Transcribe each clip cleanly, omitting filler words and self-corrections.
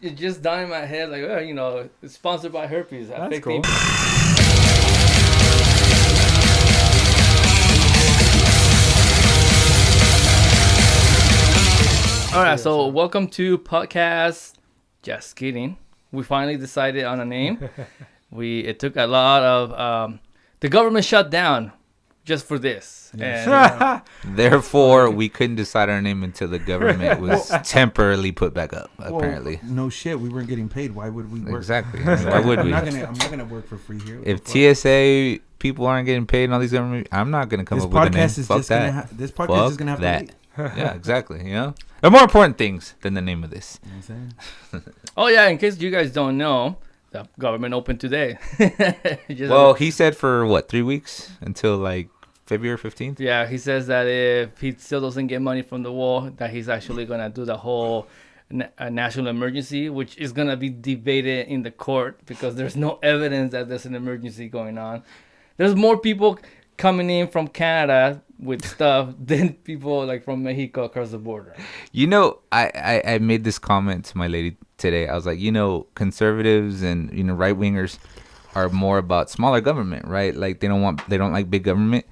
it just dawned in my head, like, well, you know, it's sponsored by herpes. That's cool. All right, so welcome to podcast. Just kidding. We finally decided on a name. It took a lot of the government shut down just for this. And, Therefore, we couldn't decide our name until the government was temporarily put back up. Apparently, no shit. We weren't getting paid. Why would we work? Exactly. Why would we? I'm not gonna work for free here. If TSA people aren't getting paid and all these government, I'm not gonna come up with a name. Fuck that. This podcast is gonna have that. to wait. Yeah, exactly. You know, there are more important things than the name of this. You know what I'm saying? oh yeah, in case you guys don't know, the government opened today. Well, he said for what, 3 weeks until like February 15th. Yeah, he says that if he still doesn't get money from the wall, that he's actually gonna do the whole national emergency, which is gonna be debated in the court because there's no evidence that there's an emergency going on. There's more people coming in from Canada with stuff than people like from Mexico across the border. You know, I made this comment to my lady today. I was like, you know, conservatives and, you know, right wingers are more about smaller government, right? Like they don't like big government.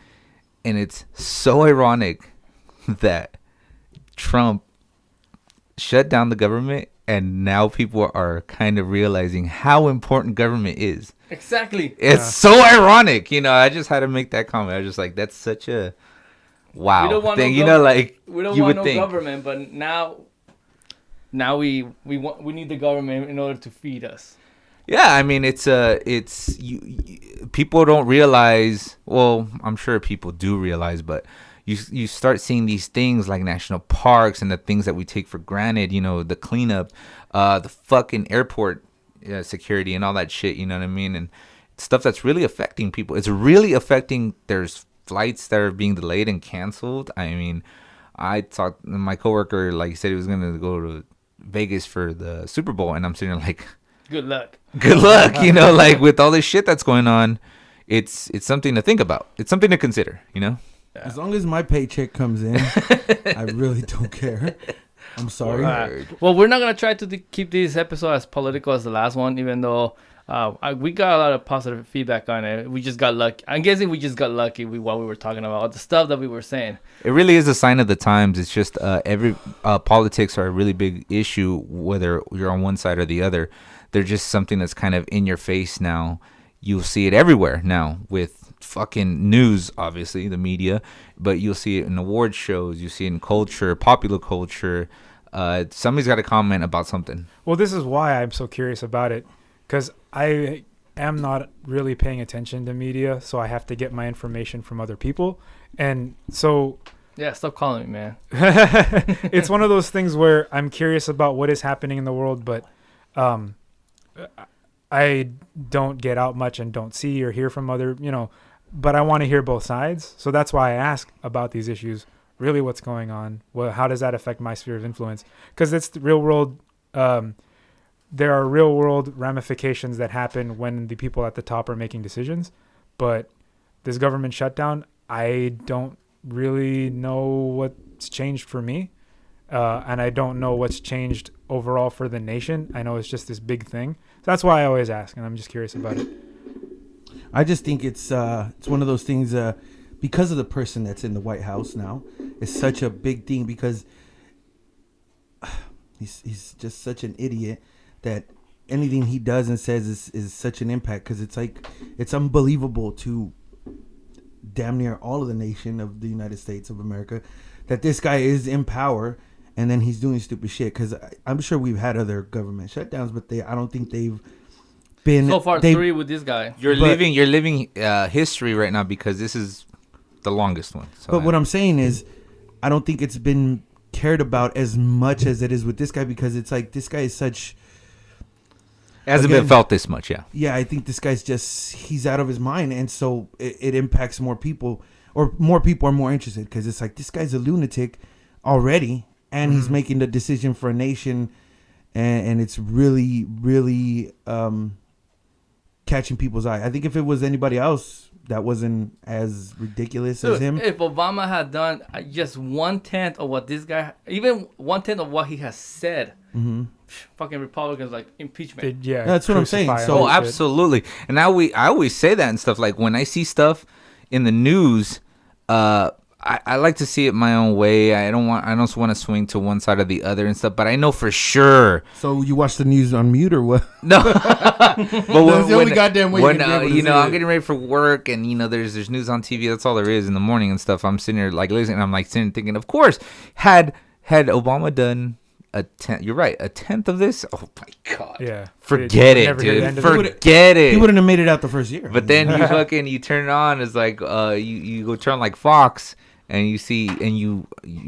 And it's so ironic that Trump shut down the government and now people are kind of realizing how important government is. Exactly. It's so ironic. You know, I just had to make that comment. I was just like, that's such a wow thing. You know, like we don't you want would no think. government, but now we need the government in order to feed us. Yeah, I mean, people don't realize. Well, I'm sure people do realize, but you start seeing these things like national parks and the things that we take for granted. You know, the cleanup, the fucking airport security and all that shit. You know what I mean? And stuff that's really affecting people. It's really affecting. There's flights that are being delayed and canceled. I mean, I talked. My coworker, like, he said he was gonna go to Vegas for the Super Bowl, and I'm sitting there like, good luck. Good luck, you know, like with all this shit that's going on, it's something to think about. It's something to consider, you know? Yeah. As long as my paycheck comes in, I really don't care. I'm sorry. Well, we're not going to try to keep this episode as political as the last one, even though we got a lot of positive feedback on it. We just got lucky. I'm guessing we just got lucky with what we were talking about, the stuff that we were saying. It really is a sign of the times. It's just politics are a really big issue, whether you're on one side or the other. They're just something that's kind of in your face now. You'll see it everywhere now with fucking news, obviously, the media, but you'll see it in award shows. You see it in culture, popular culture. Somebody's got to comment about something. Well, this is why I'm so curious about it, because I am not really paying attention to media, so I have to get my information from other people. And so... Yeah, stop calling me, man. It's one of those things where I'm curious about what is happening in the world, but... I don't get out much and don't see or hear from other, you know, but I want to hear both sides. So that's why I ask about these issues, really what's going on. Well, how does that affect my sphere of influence? Because it's the real world. There are real world ramifications that happen when the people at the top are making decisions. But this government shutdown, I don't really know what's changed for me. And I don't know what's changed overall for the nation. I know it's just this big thing. So that's why I always ask, and I'm just curious about it. I just think it's one of those things because of the person that's in the White House now. It's such a big thing because he's just such an idiot that anything he does and says is such an impact, because it's like it's unbelievable to damn near all of the nation of the United States of America that this guy is in power. And then he's doing stupid shit, because I'm sure we've had other government shutdowns, but I don't think they've been so far 3 with this guy. You're living history right now because this is the longest one. So but what I'm saying is, I don't think it's been cared about as much as it is with this guy, because it's like this guy is such. Hasn't been felt this much, yeah. Yeah, I think this guy's he's out of his mind, and so it impacts more people, or more people are more interested, because it's like this guy's a lunatic already. And he's making the decision for a nation, and it's really, really catching people's eye. I think if it was anybody else that wasn't as ridiculous as him. If Obama had done just 1/10 of what this guy, even 1/10 of what he has said, fucking Republicans like impeachment. That's what I'm saying. crucify So- him Oh, and shit. absolutely. And now I always say that and stuff. Like when I see stuff in the news, I like to see it my own way. I don't want to swing to one side or the other and stuff. But I know for sure. So you watch the news on mute or what? No, but That's the only goddamn way you when can be able to you see know, I'm it. getting ready for work, and you know, there's news on TV. That's all there is in the morning and stuff. I'm sitting there like listening. And I'm like sitting thinking, of course, had Obama done a tenth, you're right, a tenth of this. Oh my god, Yeah. forget We'd it, never hear the dude. end of it. Forget it. He wouldn't have made it out the first year. But then you turn it on. It's like you go turn like Fox. And you see, and you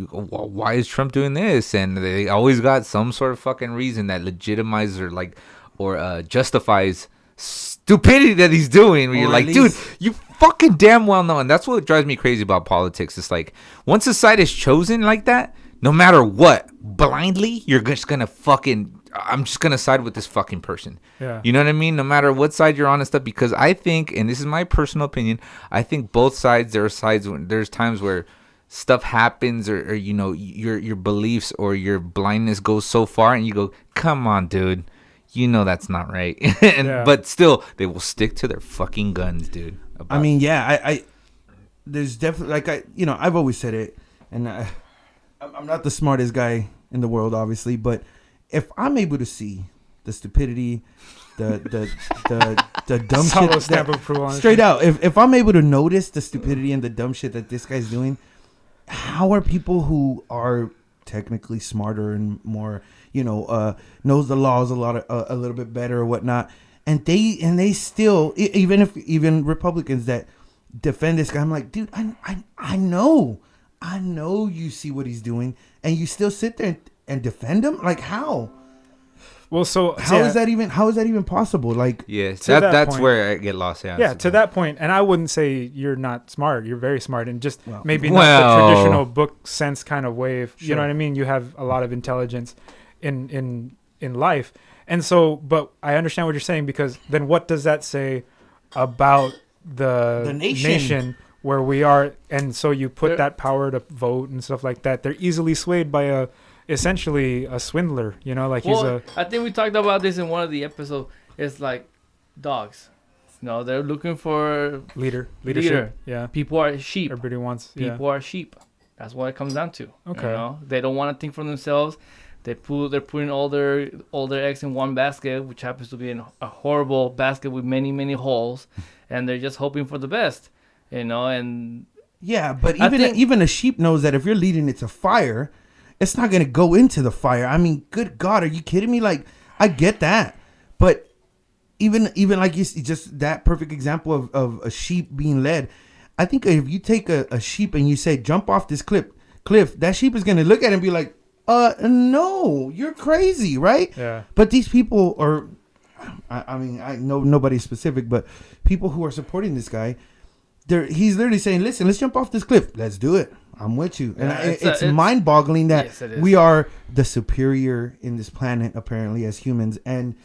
go, well, why is Trump doing this? And they always got some sort of fucking reason that legitimizes or justifies stupidity that he's doing. Where Or you're at like, least- dude, you fucking damn well know. And that's what drives me crazy about politics. It's like, once a side is chosen like that, no matter what, blindly, you're just gonna I'm just gonna side with this fucking person. Yeah. You know what I mean? No matter what side you're on and stuff, because I think, and this is my personal opinion, I think both sides. There's times where stuff happens, or you know, your beliefs or your blindness goes so far, and you go, "Come on, dude, you know that's not right." But still, they will stick to their fucking guns, dude. I mean, yeah, I there's definitely I've always said it, and I'm not the smartest guy in the world, obviously, but if I'm able to see the stupidity, the dumb Solid shit, stamp of approval on it. straight out, if I'm able to notice the stupidity and the dumb shit that this guy's doing, how are people who are technically smarter and more, knows the laws a little bit better or whatnot, and they still, even Republicans that defend this guy, I'm like, dude, I know you see what he's doing, and you still sit there and defend him? Like, how? Well, so How is that even possible? Like, yes, to that that's point- where I get lost. Yeah, to that point, and I wouldn't say you're not smart. You're very smart, and just Well- maybe not the traditional book sense kind of way. You know what I mean? You have a lot of intelligence in life, and so. But I understand what you're saying, because then what does that say about the nation where we are? And so you put that power to vote and stuff like that. They're easily swayed by essentially a swindler. You know, like I think we talked about this in one of the episodes. It's like dogs. No, they're looking for leadership. Leader. Yeah, people are sheep. everybody wants. People are sheep. That's what it comes down to. Okay. You know? They don't want to think for themselves. They're putting all their eggs in one basket, which happens to be a horrible basket with many, many holes, and they're just hoping for the best. And yeah, but I think- even a sheep knows that if you're leading it to fire, it's not going to go into the fire. I mean, good God, are you kidding me? Like, I get that. But even like you just that perfect example of a sheep being led, I think if you take a sheep and you say, jump off this cliff, that sheep is going to look at it and be like, no, you're crazy, right? Yeah. But these people are, I mean, I know nobody's specific, but people who are supporting this guy, he's literally saying, listen, let's jump off this cliff. Let's do it. I'm with you. And it's mind-boggling that Yes, it is. we are the superior in this planet, apparently, as humans, and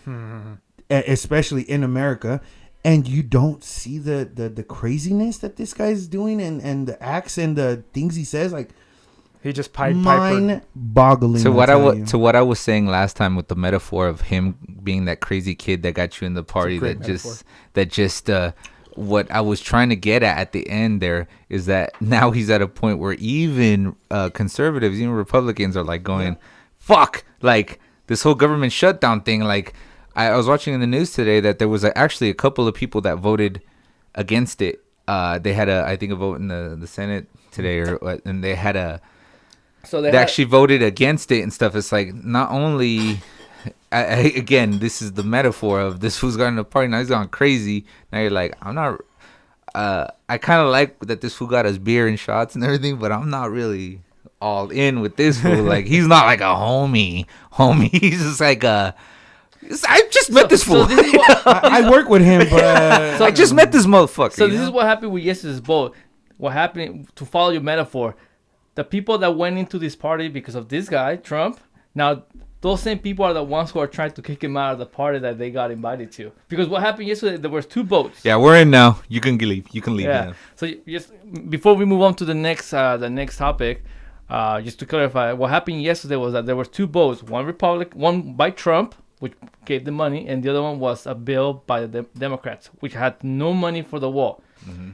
especially in America. And you don't see the craziness that this guy's doing, and the acts and the things he says, like, He just pipered. mind-boggling. To what tell you. to what I was saying last time with the metaphor of him being that crazy kid that got you in the party, great that just what I was trying to get at the end there is that now he's at a point where even conservatives, even Republicans are like going, fuck, like this whole government shutdown thing. Like I was watching in the news today that there was actually a couple of people that voted against it. They had a vote in the Senate today, and they had a. so They actually voted against it and stuff. It's like not only, again, this is the metaphor of this fool's gone to the party, now he's gone crazy. Now you're like, I'm not. I kind of like that this fool got us beer and shots and everything, but I'm not really all in with this fool. Like he's not like a homie. He's just like a. I just met this fool. So this is what, I work with him, but I just met this motherfucker. so you this know? is what happened with yesterday's vote. What happened, to follow your metaphor, the people that went into this party because of this guy, Trump, now those same people are the ones who are trying to kick him out of the party that they got invited to. Because what happened yesterday, there was 2 votes. Yeah, we're in now. You can leave. You can leave Yeah. now. So just before we move on to the next topic, Just to clarify, what happened yesterday was that there were two votes, one by Trump, which gave the money, and the other one was a bill by the Democrats, which had no money for the wall. Mm-hmm.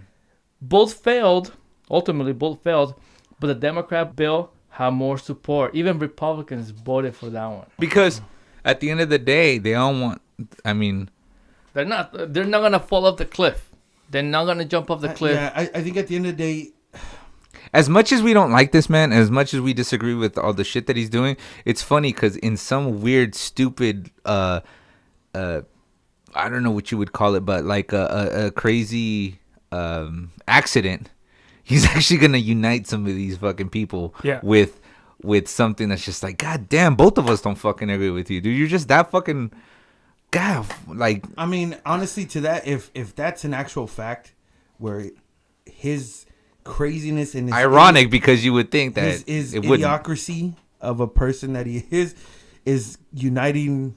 Both failed, ultimately both failed, but the Democrat bill had more support. Even Republicans voted for that one. Because at the end of the day, they all want, I mean... They're not going to fall off the cliff. They're not going to jump off the cliff. Yeah, I think at the end of the day... As much as we don't like this man, as much as we disagree with all the shit that he's doing, it's funny because in some weird, stupid, I don't know what you would call it, but like a crazy accident, he's actually gonna unite some of these fucking people with something that's just like, God damn, both of us don't fucking agree with you, dude. You're just that fucking God. Like, I mean, honestly, to that, if that's an actual fact, where his craziness and his ironic, because you would think that his it wouldn't. idiocracy of a person that he is uniting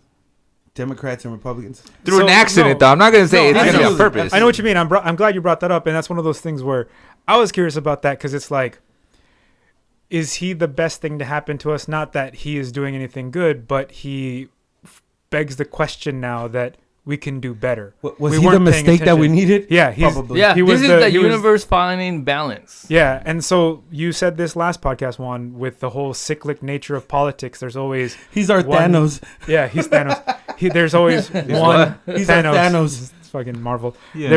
Democrats and Republicans through an accident, though. I'm not gonna say it's gonna be on purpose. Absolutely. I know what you mean. I'm glad you brought that up, and that's one of those things where I was curious about that, because it's like, is he the best thing to happen to us? Not that he is doing anything good, but he begs the question now that we can do better. Was he the mistake that we needed? Yeah, probably. Yeah, this is the universe finding balance. Yeah, and so you said this last podcast, Juan, with the whole cyclic nature of politics. There's always he's our Thanos. Yeah, he's Thanos. There's always one. He's our Thanos. It's fucking Marvel. Yes.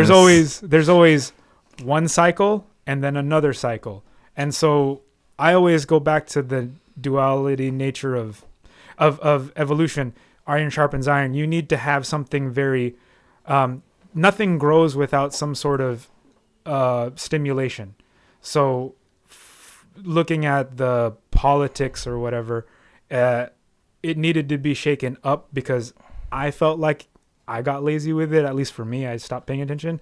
There's always one cycle and then another cycle, and so I always go back to the duality nature of evolution. Iron sharpens iron. You need to have something very... nothing grows without some sort of stimulation. So looking at the politics or whatever, it needed to be shaken up, because I felt like I got lazy with it. At least for me, I stopped paying attention.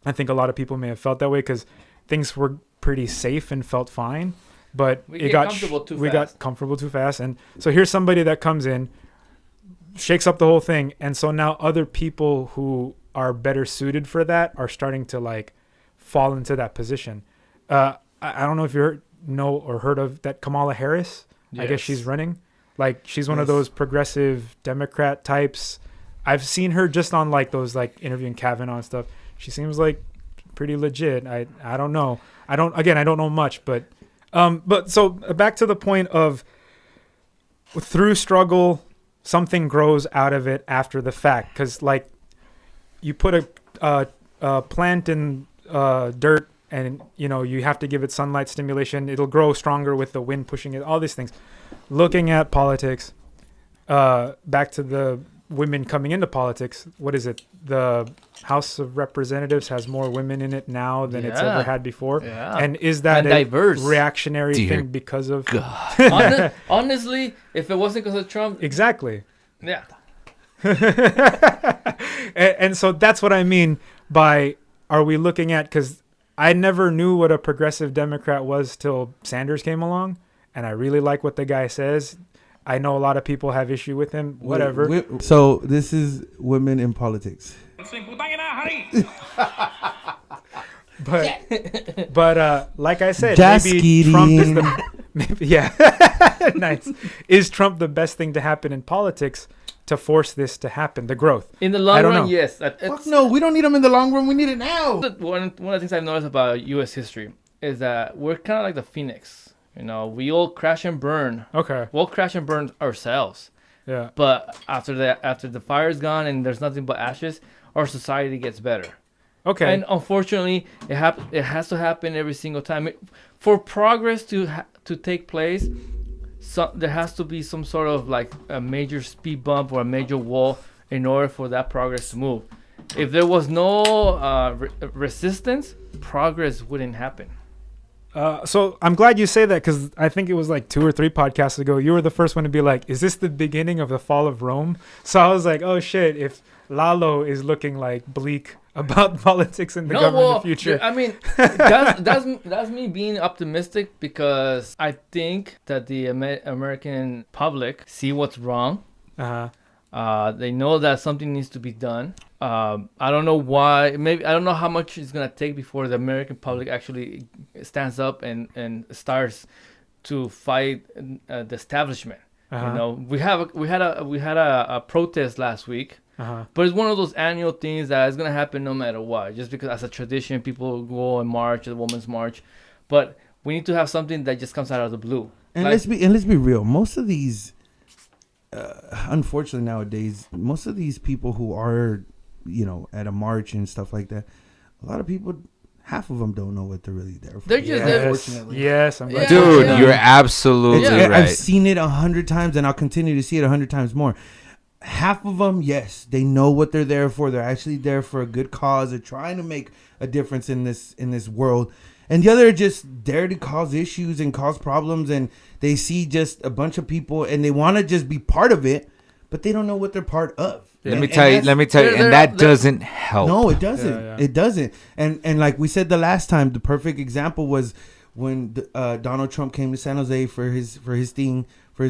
I think a lot of people may have felt that way because things were pretty safe and felt fine. But we got comfortable too fast. And so here's somebody that comes in, shakes up the whole thing, and so now other people who are better suited for that are starting to like fall into that position. I don't know if you heard of that Kamala Harris. Yes. I guess she's running. Like, she's one of those progressive Democrat types. I've seen her just on like those like interviewing Kavanaugh and stuff. She seems like pretty legit. I don't know. I don't know much, but so back to the point of through struggle, something grows out of it after the fact. Because like you put a plant in dirt, and you have to give it sunlight stimulation. It'll grow stronger with the wind pushing it. All these things. Looking at politics, back to the women coming into politics. What is it? The House of Representatives has more women in it now than it's ever had before. Yeah. And is that a diverse reactionary thing because of... Honestly, if it wasn't because of Trump... Exactly. Yeah. and so that's what I mean by, are we looking at... Because I never knew what a progressive Democrat was till Sanders came along. And I really like what the guy says. I know a lot of people have issue with him. Whatever. So this is women in politics. but like I said, maybe Trump is the nice. Is Trump the best thing to happen in politics to force this to happen? The growth in the long run, yes. Fuck no, we don't need them in the long run. We need it now. One of the things I've noticed about U.S. history is that we're kind of like the phoenix. We all crash and burn. Okay. We'll crash and burn ourselves. Yeah. But after the fire's gone and there's nothing but ashes, our society gets better. Okay. And unfortunately, it has to happen every single time. For progress to take place, there has to be some sort of like a major speed bump or a major wall in order for that progress to move. If there was no resistance, progress wouldn't happen. So I'm glad you say that, because I think it was like 2 or 3 podcasts ago, you were the first one to be like, is this the beginning of the fall of Rome? So I was like, oh shit, if Lalo is looking like bleak about politics in the government in the future. I mean, that's me being optimistic, because I think that the American public see what's wrong. They know that something needs to be done. I don't know why. Maybe I don't know how much it's gonna take before the American public actually stands up and starts to fight the establishment. Uh-huh. You know, we had a protest last week, but it's one of those annual things that is gonna happen no matter what. Just because as a tradition, people go and march, the Women's March, but we need to have something that just comes out of the blue. And Like- let's be real. Most of these, unfortunately nowadays, most of these people who are, at a march and stuff like that, a lot of people, half of them don't know what they're really there for. They're just Unfortunately. Yes, I'm glad. Yeah. Dude, Yeah. you're absolutely Yeah. right. I've seen it 100 times, and I'll continue to see it 100 times more. Half of them, yes, they know what they're there for. They're actually there for a good cause. They're trying to make a difference in this world. And the other are just there to cause issues and cause problems. And they see just a bunch of people, and they want to just be part of it, but they don't know what they're part of. Let me tell you, they're- and that they're- doesn't help. No, it doesn't. Yeah. It doesn't. And like we said the last time, the perfect example was when Donald Trump came to San Jose for his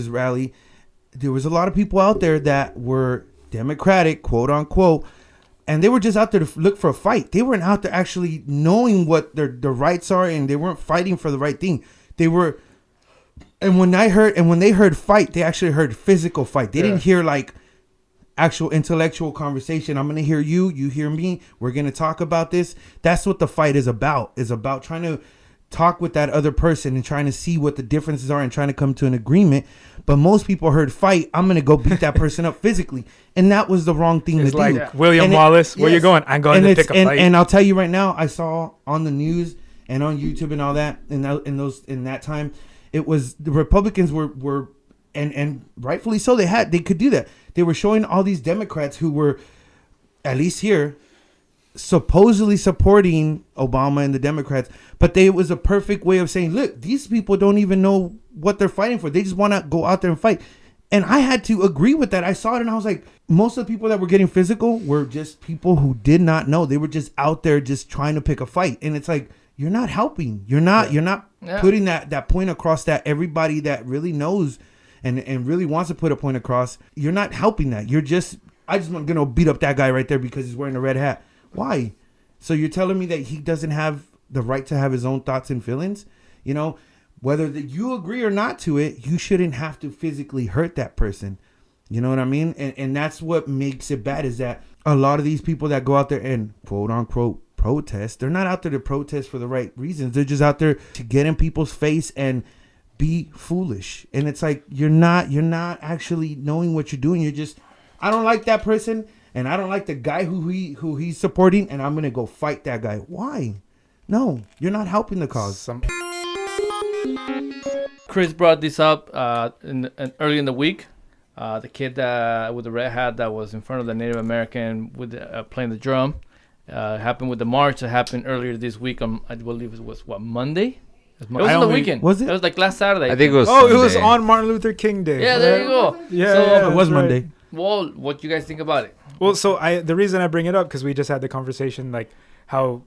rally. There was a lot of people out there that were Democratic, quote unquote, and they were just out there to look for a fight. They weren't out there actually knowing what their rights are, and they weren't fighting for the right thing. They were, and when they heard fight, they actually heard physical fight. They didn't hear like actual intellectual conversation. I'm going to hear you hear me. We're going to talk about this. That's what the fight is about trying to talk with that other person and trying to see what the differences are and trying to come to an agreement. But most people heard fight. I'm going to go beat that person up physically. And that was the wrong thing It's to like do. William And it- Wallace. Where you yes. going? I'm going And to it's- pick a fight. And I'll tell you right now, I saw on the news and on YouTube and all that, in that time, it was the Republicans were and rightfully so, they could do that. They were showing all these Democrats who were, at least here, supposedly supporting Obama and the Democrats, but it was a perfect way of saying, look, these people don't even know what they're fighting for. They just want to go out there and fight. And I had to agree with that. I saw it and I was like, most of the people that were getting physical were just people who did not know. They were just out there just trying to pick a fight. And it's like, you're not helping. You're not putting that point across that everybody that really knows and really wants to put a point across. You're not helping that. I just going to beat up that guy right there because he's wearing a red hat. Why? So you're telling me that he doesn't have the right to have his own thoughts and feelings? Whether that you agree or not to it, you shouldn't have to physically hurt that person. You know what I mean? And that's what makes it bad, is that a lot of these people that go out there and quote unquote protest, they're not out there to protest for the right reasons. They're just out there to get in people's face and be foolish. And it's like, you're not actually knowing what you're doing. You're just, I don't like that person, and I don't like the guy who he's supporting, and I'm going to go fight that guy. Why? No, you're not helping the cause. Chris brought this up early in the week. The kid with the red hat that was in front of the Native American with playing the drum happened with the march that happened earlier this week. I believe it was Monday. It was on the weekend. Was it? It was like last Saturday. I think it was. Oh, it was Sunday. on Martin Luther King Day. Yeah, there you go. Yeah, So, yeah, It was that's right. Monday. Well, what you guys think about it? Well, so the reason I bring it up, because we just had the conversation, like how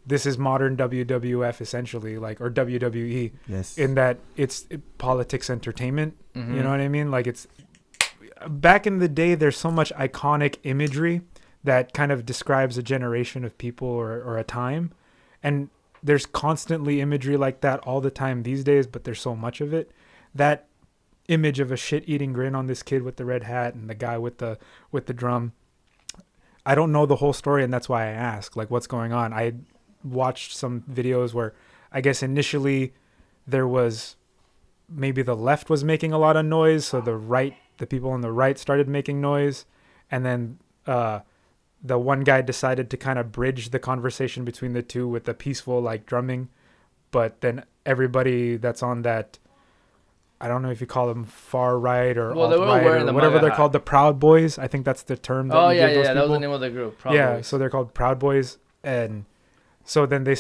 this is modern WWF essentially, like, or WWE, Yes. in that it's politics entertainment. Mhm. You know what I mean? Like, it's back in the day. There's so much iconic imagery that kind of describes a generation of people or a time, and there's constantly imagery like that all the time these days. But there's so much of it. That image of a shit-eating grin on this kid with the red hat and the guy with the drum. I don't know the whole story, and that's why I ask, like, what's going on. I watched some videos where I guess initially there was maybe the left was making a lot of noise, so the people on the right started making noise, and then the one guy decided to kind of bridge the conversation between the two with the peaceful, like, drumming, but then everybody that's on that, I don't know if you call them far right or Well, they were alt-right wearing or the whatever MAGA they're hat. called, the Proud Boys. I think that's the term. That Oh we yeah, give those that was the people. name of the group. Yeah, Probably. so they're called Proud Boys, and so then they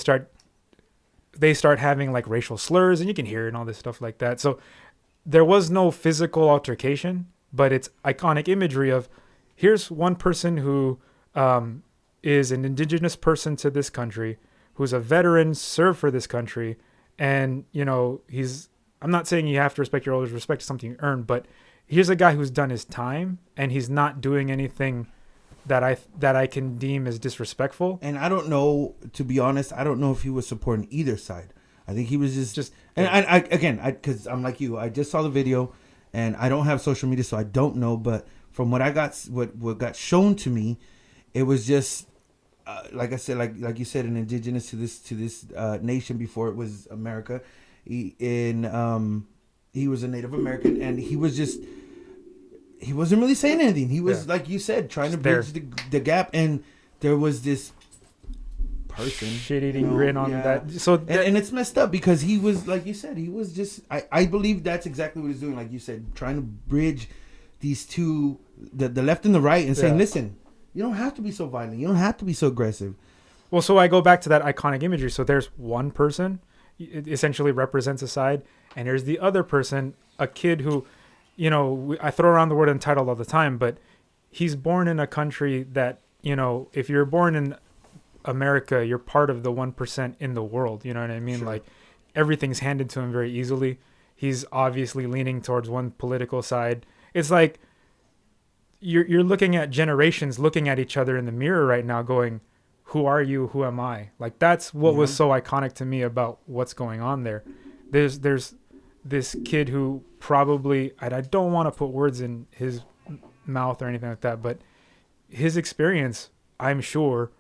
start having like racial slurs, and you can hear it and all this stuff like that. So there was no physical altercation, but it's iconic imagery of, here's one person who is an indigenous person to this country, who's a veteran, served for this country, and I'm not saying you have to respect your elders. Respect is something you earn, but here's a guy who's done his time, and he's not doing anything that I can deem as disrespectful. And I don't know, to be honest, I don't know if he was supporting either side. I think he was just and I again, because I'm like you, I just saw the video, and I don't have social media, so I don't know. But from what I got, what got shown to me, it was just like I said, like you said, an indigenous to this nation before it was America. He was a Native American, and he wasn't really saying anything. He was like you said, trying to bridge the gap, and there was this person shit-eating grin on that. So and it's messed up because he was, like you said, he was just I believe that's exactly what he's doing, like you said, trying to bridge these two, the left and the right, and saying, listen, you don't have to be so violent, you don't have to be so aggressive. Well, so I go back to that iconic imagery. So there's one person, it essentially represents a side, and there's the other person, a kid who, you know, I throw around the word entitled all the time, but he's born in a country that, you know, if you're born in America, you're part of the 1% in the world. You know what I mean? Sure. Like everything's handed to him very easily. He's obviously leaning towards one political side. It's like you're looking at generations looking at each other in the mirror right now going, who are you? Who am I? Like that's what was so iconic to me about what's going on there. There's this kid who probably, and I don't want to put words in his mouth or anything like that, but his experience, I'm sure,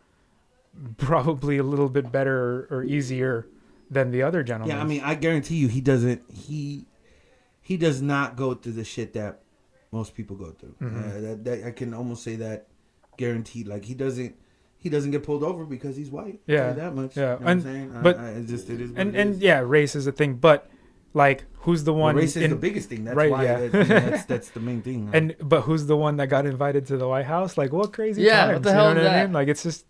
probably a little bit better or easier than the other gentleman. Yeah, I mean, I guarantee you, he does not go through the shit that most people go through. That I can almost say that guaranteed. Like he doesn't get pulled over because he's white. Yeah, that much. Yeah, you know what I'm saying? But it is. And yeah, race is a thing, but like who's the one? Race is the biggest thing. That's why. That's the main thing. But who's the one that got invited to the White House? Like what crazy times? What the hell is that? I mean? Like it's just.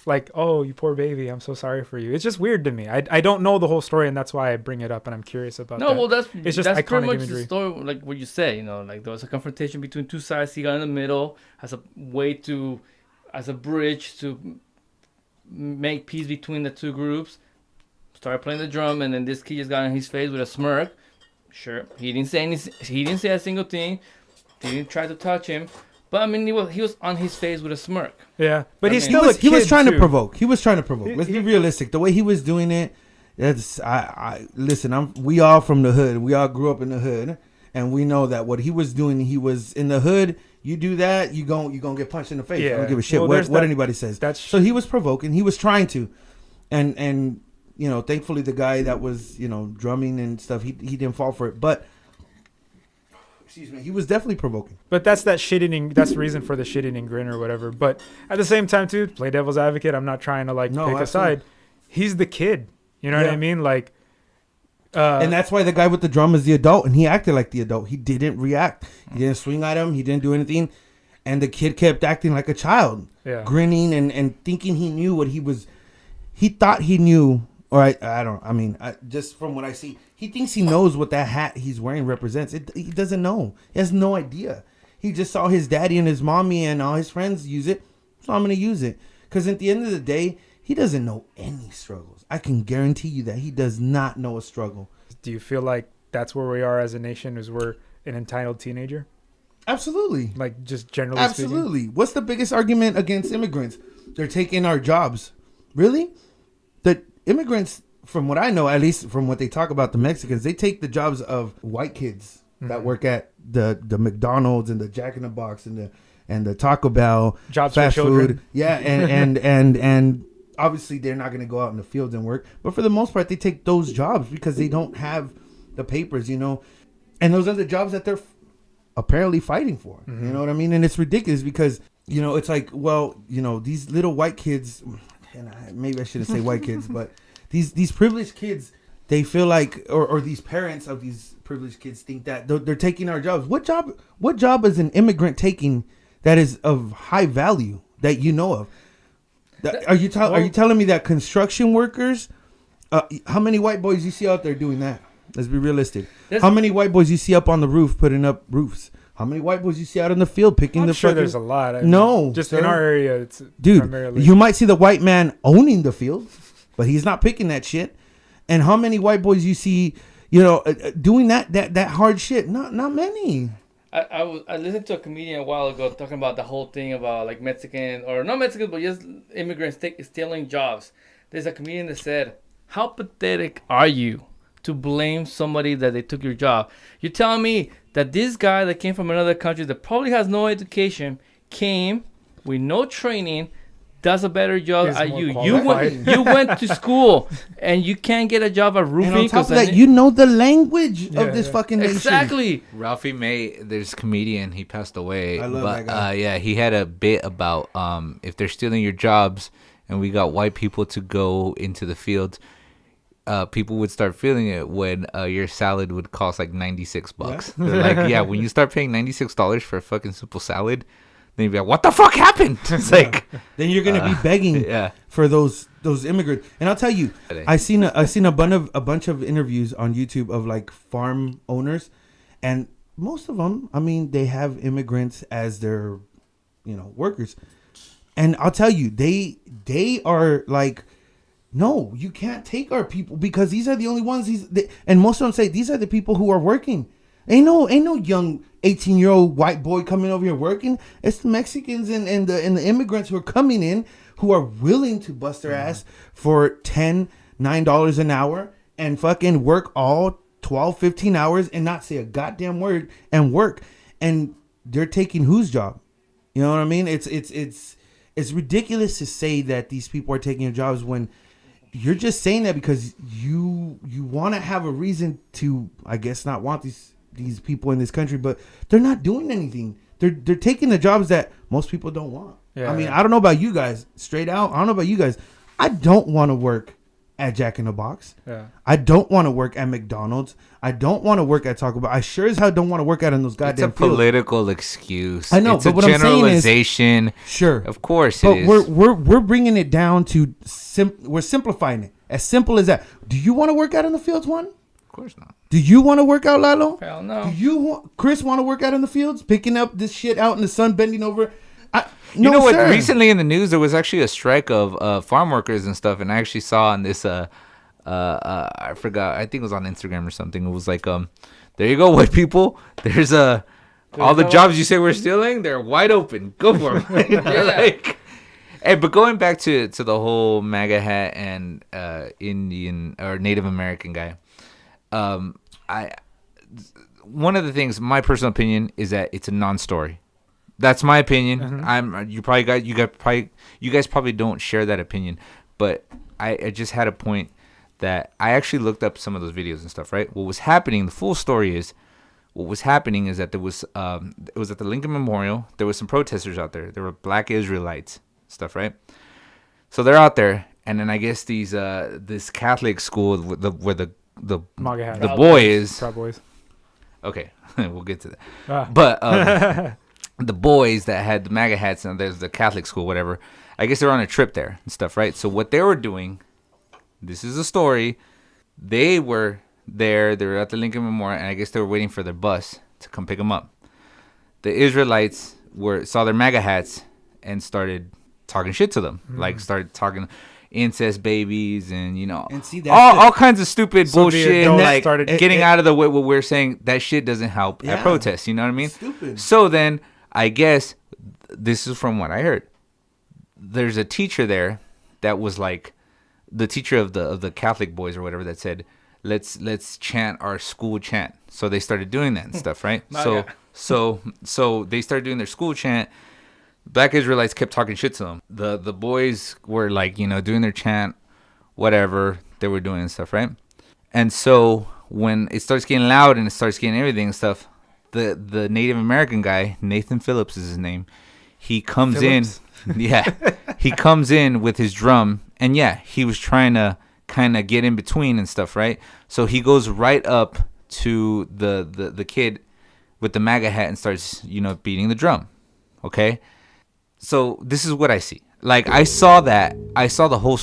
Like, oh, you poor baby, I'm so sorry for you. It's just weird to me. I don't know the whole story, and that's why I bring it up, and I'm curious about that. No, well, that's iconic pretty much imagery. the story, like what you say, you know, like there was a confrontation between two sides. He got in the middle as a bridge to make peace between the two groups. Started playing the drum, and then this kid just got in his face with a smirk. Sure, he didn't say a single thing. Didn't try to touch him. But I mean, he was on his face with a smirk. Yeah, but he was trying to provoke. Let's be realistic. The way he was doing it, listen. We all from the hood. We all grew up in the hood, and we know that what he was doing. He was in the hood. You do that, you gonna get punched in the face. Yeah. I don't give a shit what anybody says. So he was provoking. He was trying to, and you know, thankfully the guy that was drumming and stuff, he didn't fall for it, but. Excuse me. He was definitely provoking. But that's the reason for the shit-eating grin or whatever. But at the same time, too, play devil's advocate. I'm not trying to pick a side. He's the kid. You know what I mean? Like, and that's why the guy with the drum is the adult, and he acted like the adult. He didn't react. He didn't swing at him. He didn't do anything. And the kid kept acting like a child, grinning and thinking he knew what he was. He thought he knew. Or just from what I see, he thinks he knows what that hat he's wearing represents. He doesn't know. He has no idea. He just saw his daddy and his mommy and all his friends use it, so I'm going to use it. Because at the end of the day, he doesn't know any struggles. I can guarantee you that he does not know a struggle. Do you feel like that's where we are as a nation, is we're an entitled teenager? Absolutely. Like just generally Absolutely. speaking? What's the biggest argument against immigrants? They're taking our jobs. Really? The immigrants, from what I know, at least from what they talk about, the Mexicans, they take the jobs of white kids that work at the McDonald's and the Jack in the Box and the Taco Bell, jobs fast for children. food. Yeah, and obviously they're not going to go out in the fields and work, but for the most part they take those jobs because they don't have the papers, and those are the jobs that they're apparently fighting for. You know what I mean? And it's ridiculous because it's like, well, these little white kids. And maybe I shouldn't say white kids, but these privileged kids, they feel like, or these parents of these privileged kids think that they're taking our jobs. What job is an immigrant taking that is of high value that you know of? Are you telling me that construction workers? How many white boys you see out there doing that? Let's be realistic. How many white boys you see up on the roof putting up roofs? How many white boys you see out in the field picking I'm the sure fucking... there's a lot. Just sir. In our area, it's primarily... you might see the white man owning the field, but he's not picking that shit. And how many white boys you see, doing that hard shit? Not many. I listened to a comedian a while ago talking about the whole thing about like Mexican, or not Mexican, but just immigrants stealing jobs. There's a comedian that said, How pathetic are you to blame somebody that they took your job? You're telling me that this guy that came from another country that probably has no education came with no training, does a better job He's at more you. qualified. You went to school and you can't get a job at roofing. And on top of 'cause that, you know the language Yeah, of this yeah. fucking nation. exactly. Ralphie May, there's a comedian. He passed away. I love but, that guy. Yeah, he had a bit about if they're stealing your jobs, and we got white people to go into the fields. People would start feeling it when your salad would cost like $96. They're like, yeah, when you start paying $96 for a fucking simple salad, then you'd be like, what the fuck happened? It's like, Then you're gonna be begging yeah. for those immigrants. And I'll tell you, I seen a bunch of interviews on YouTube of like farm owners, and most of them, I mean, they have immigrants as their, workers. And I'll tell you, they are like, no, you can't take our people because these are the only ones. And most of them say these are the people who are working. Ain't no young 18-year-old white boy coming over here working. It's the Mexicans and the immigrants who are coming in who are willing to bust their ass for $9 an hour and fucking work all 12, 15 hours and not say a goddamn word and work. And they're taking whose job? You know what I mean? It's ridiculous to say that these people are taking your jobs when you're just saying that because you want to have a reason to, I guess, not want these people in this country, but they're not doing anything. They're taking the jobs that most people don't want. Yeah, I mean, yeah. I don't know about you guys. Straight out, I don't know about you guys. I don't want to work at Jack in the Box. Yeah. I don't want to work at McDonald's. I don't want to work at Taco Bell. I sure as hell don't want to work out in those It's goddamn a fields. political excuse. I know, it's but a what I'm saying is- generalization. Sure, Of course but it is. we're bringing it down to we're simplifying it. As simple as that. Do you want to work out in the fields, Juan? Of course not. Do you want to work out, Lalo? Hell no. Do Chris want to work out in the fields, picking up this shit out in the sun, bending over? You know what? sir. Recently in the news, there was actually a strike of farm workers and stuff, and I actually saw on this. I forgot. I think it was on Instagram or something. It was like, there you go, white people. There's all the jobs you say we're stealing. They're wide open. Go for them. Hey, but going back to the whole MAGA hat and Indian or Native American guy, one of the things, my personal opinion, is that it's a non-story. That's my opinion. Mm-hmm. You guys probably don't share that opinion, but I just had a point that I actually looked up some of those videos and stuff. Right, what was happening? The full story is what was happening is that there was it was at the Lincoln Memorial. There was some protesters out there. There were Black Israelites stuff, right? So they're out there, and then I guess these this Catholic school where the MAGA hat. the boy is. Proud Boys. Okay, we'll get to that. Ah. But the boys that had the MAGA hats and there's the Catholic school, whatever, I guess they're on a trip there and stuff, right? So what they were doing, this is a story, they were there, they were at the Lincoln Memorial, and I guess they were waiting for their bus to come pick them up. The Israelites saw their MAGA hats and started talking shit to them. Like started talking incest babies and And see, that's all kinds of stupid So the bullshit, adults like started- getting out of the way what we're saying. That shit doesn't help at Yeah. protests, you know what I mean? Stupid. So then I guess this is from what I heard. There's a teacher there that was like the teacher of the Catholic boys or whatever that said, let's chant our school chant. So they started doing that and stuff, right? So they started doing their school chant. Black Israelites kept talking shit to them. The boys were like, doing their chant, whatever they were doing and stuff, right? And so when it starts getting loud and it starts getting everything and stuff, the Native American guy, Nathan Phillips is his name, he comes Phillips? in. Yeah. He comes in with his drum, and yeah, he was trying to kind of get in between and stuff, right? So he goes right up to the kid with the MAGA hat and starts, beating the drum. Okay? So this is what I see. Like, I saw the whole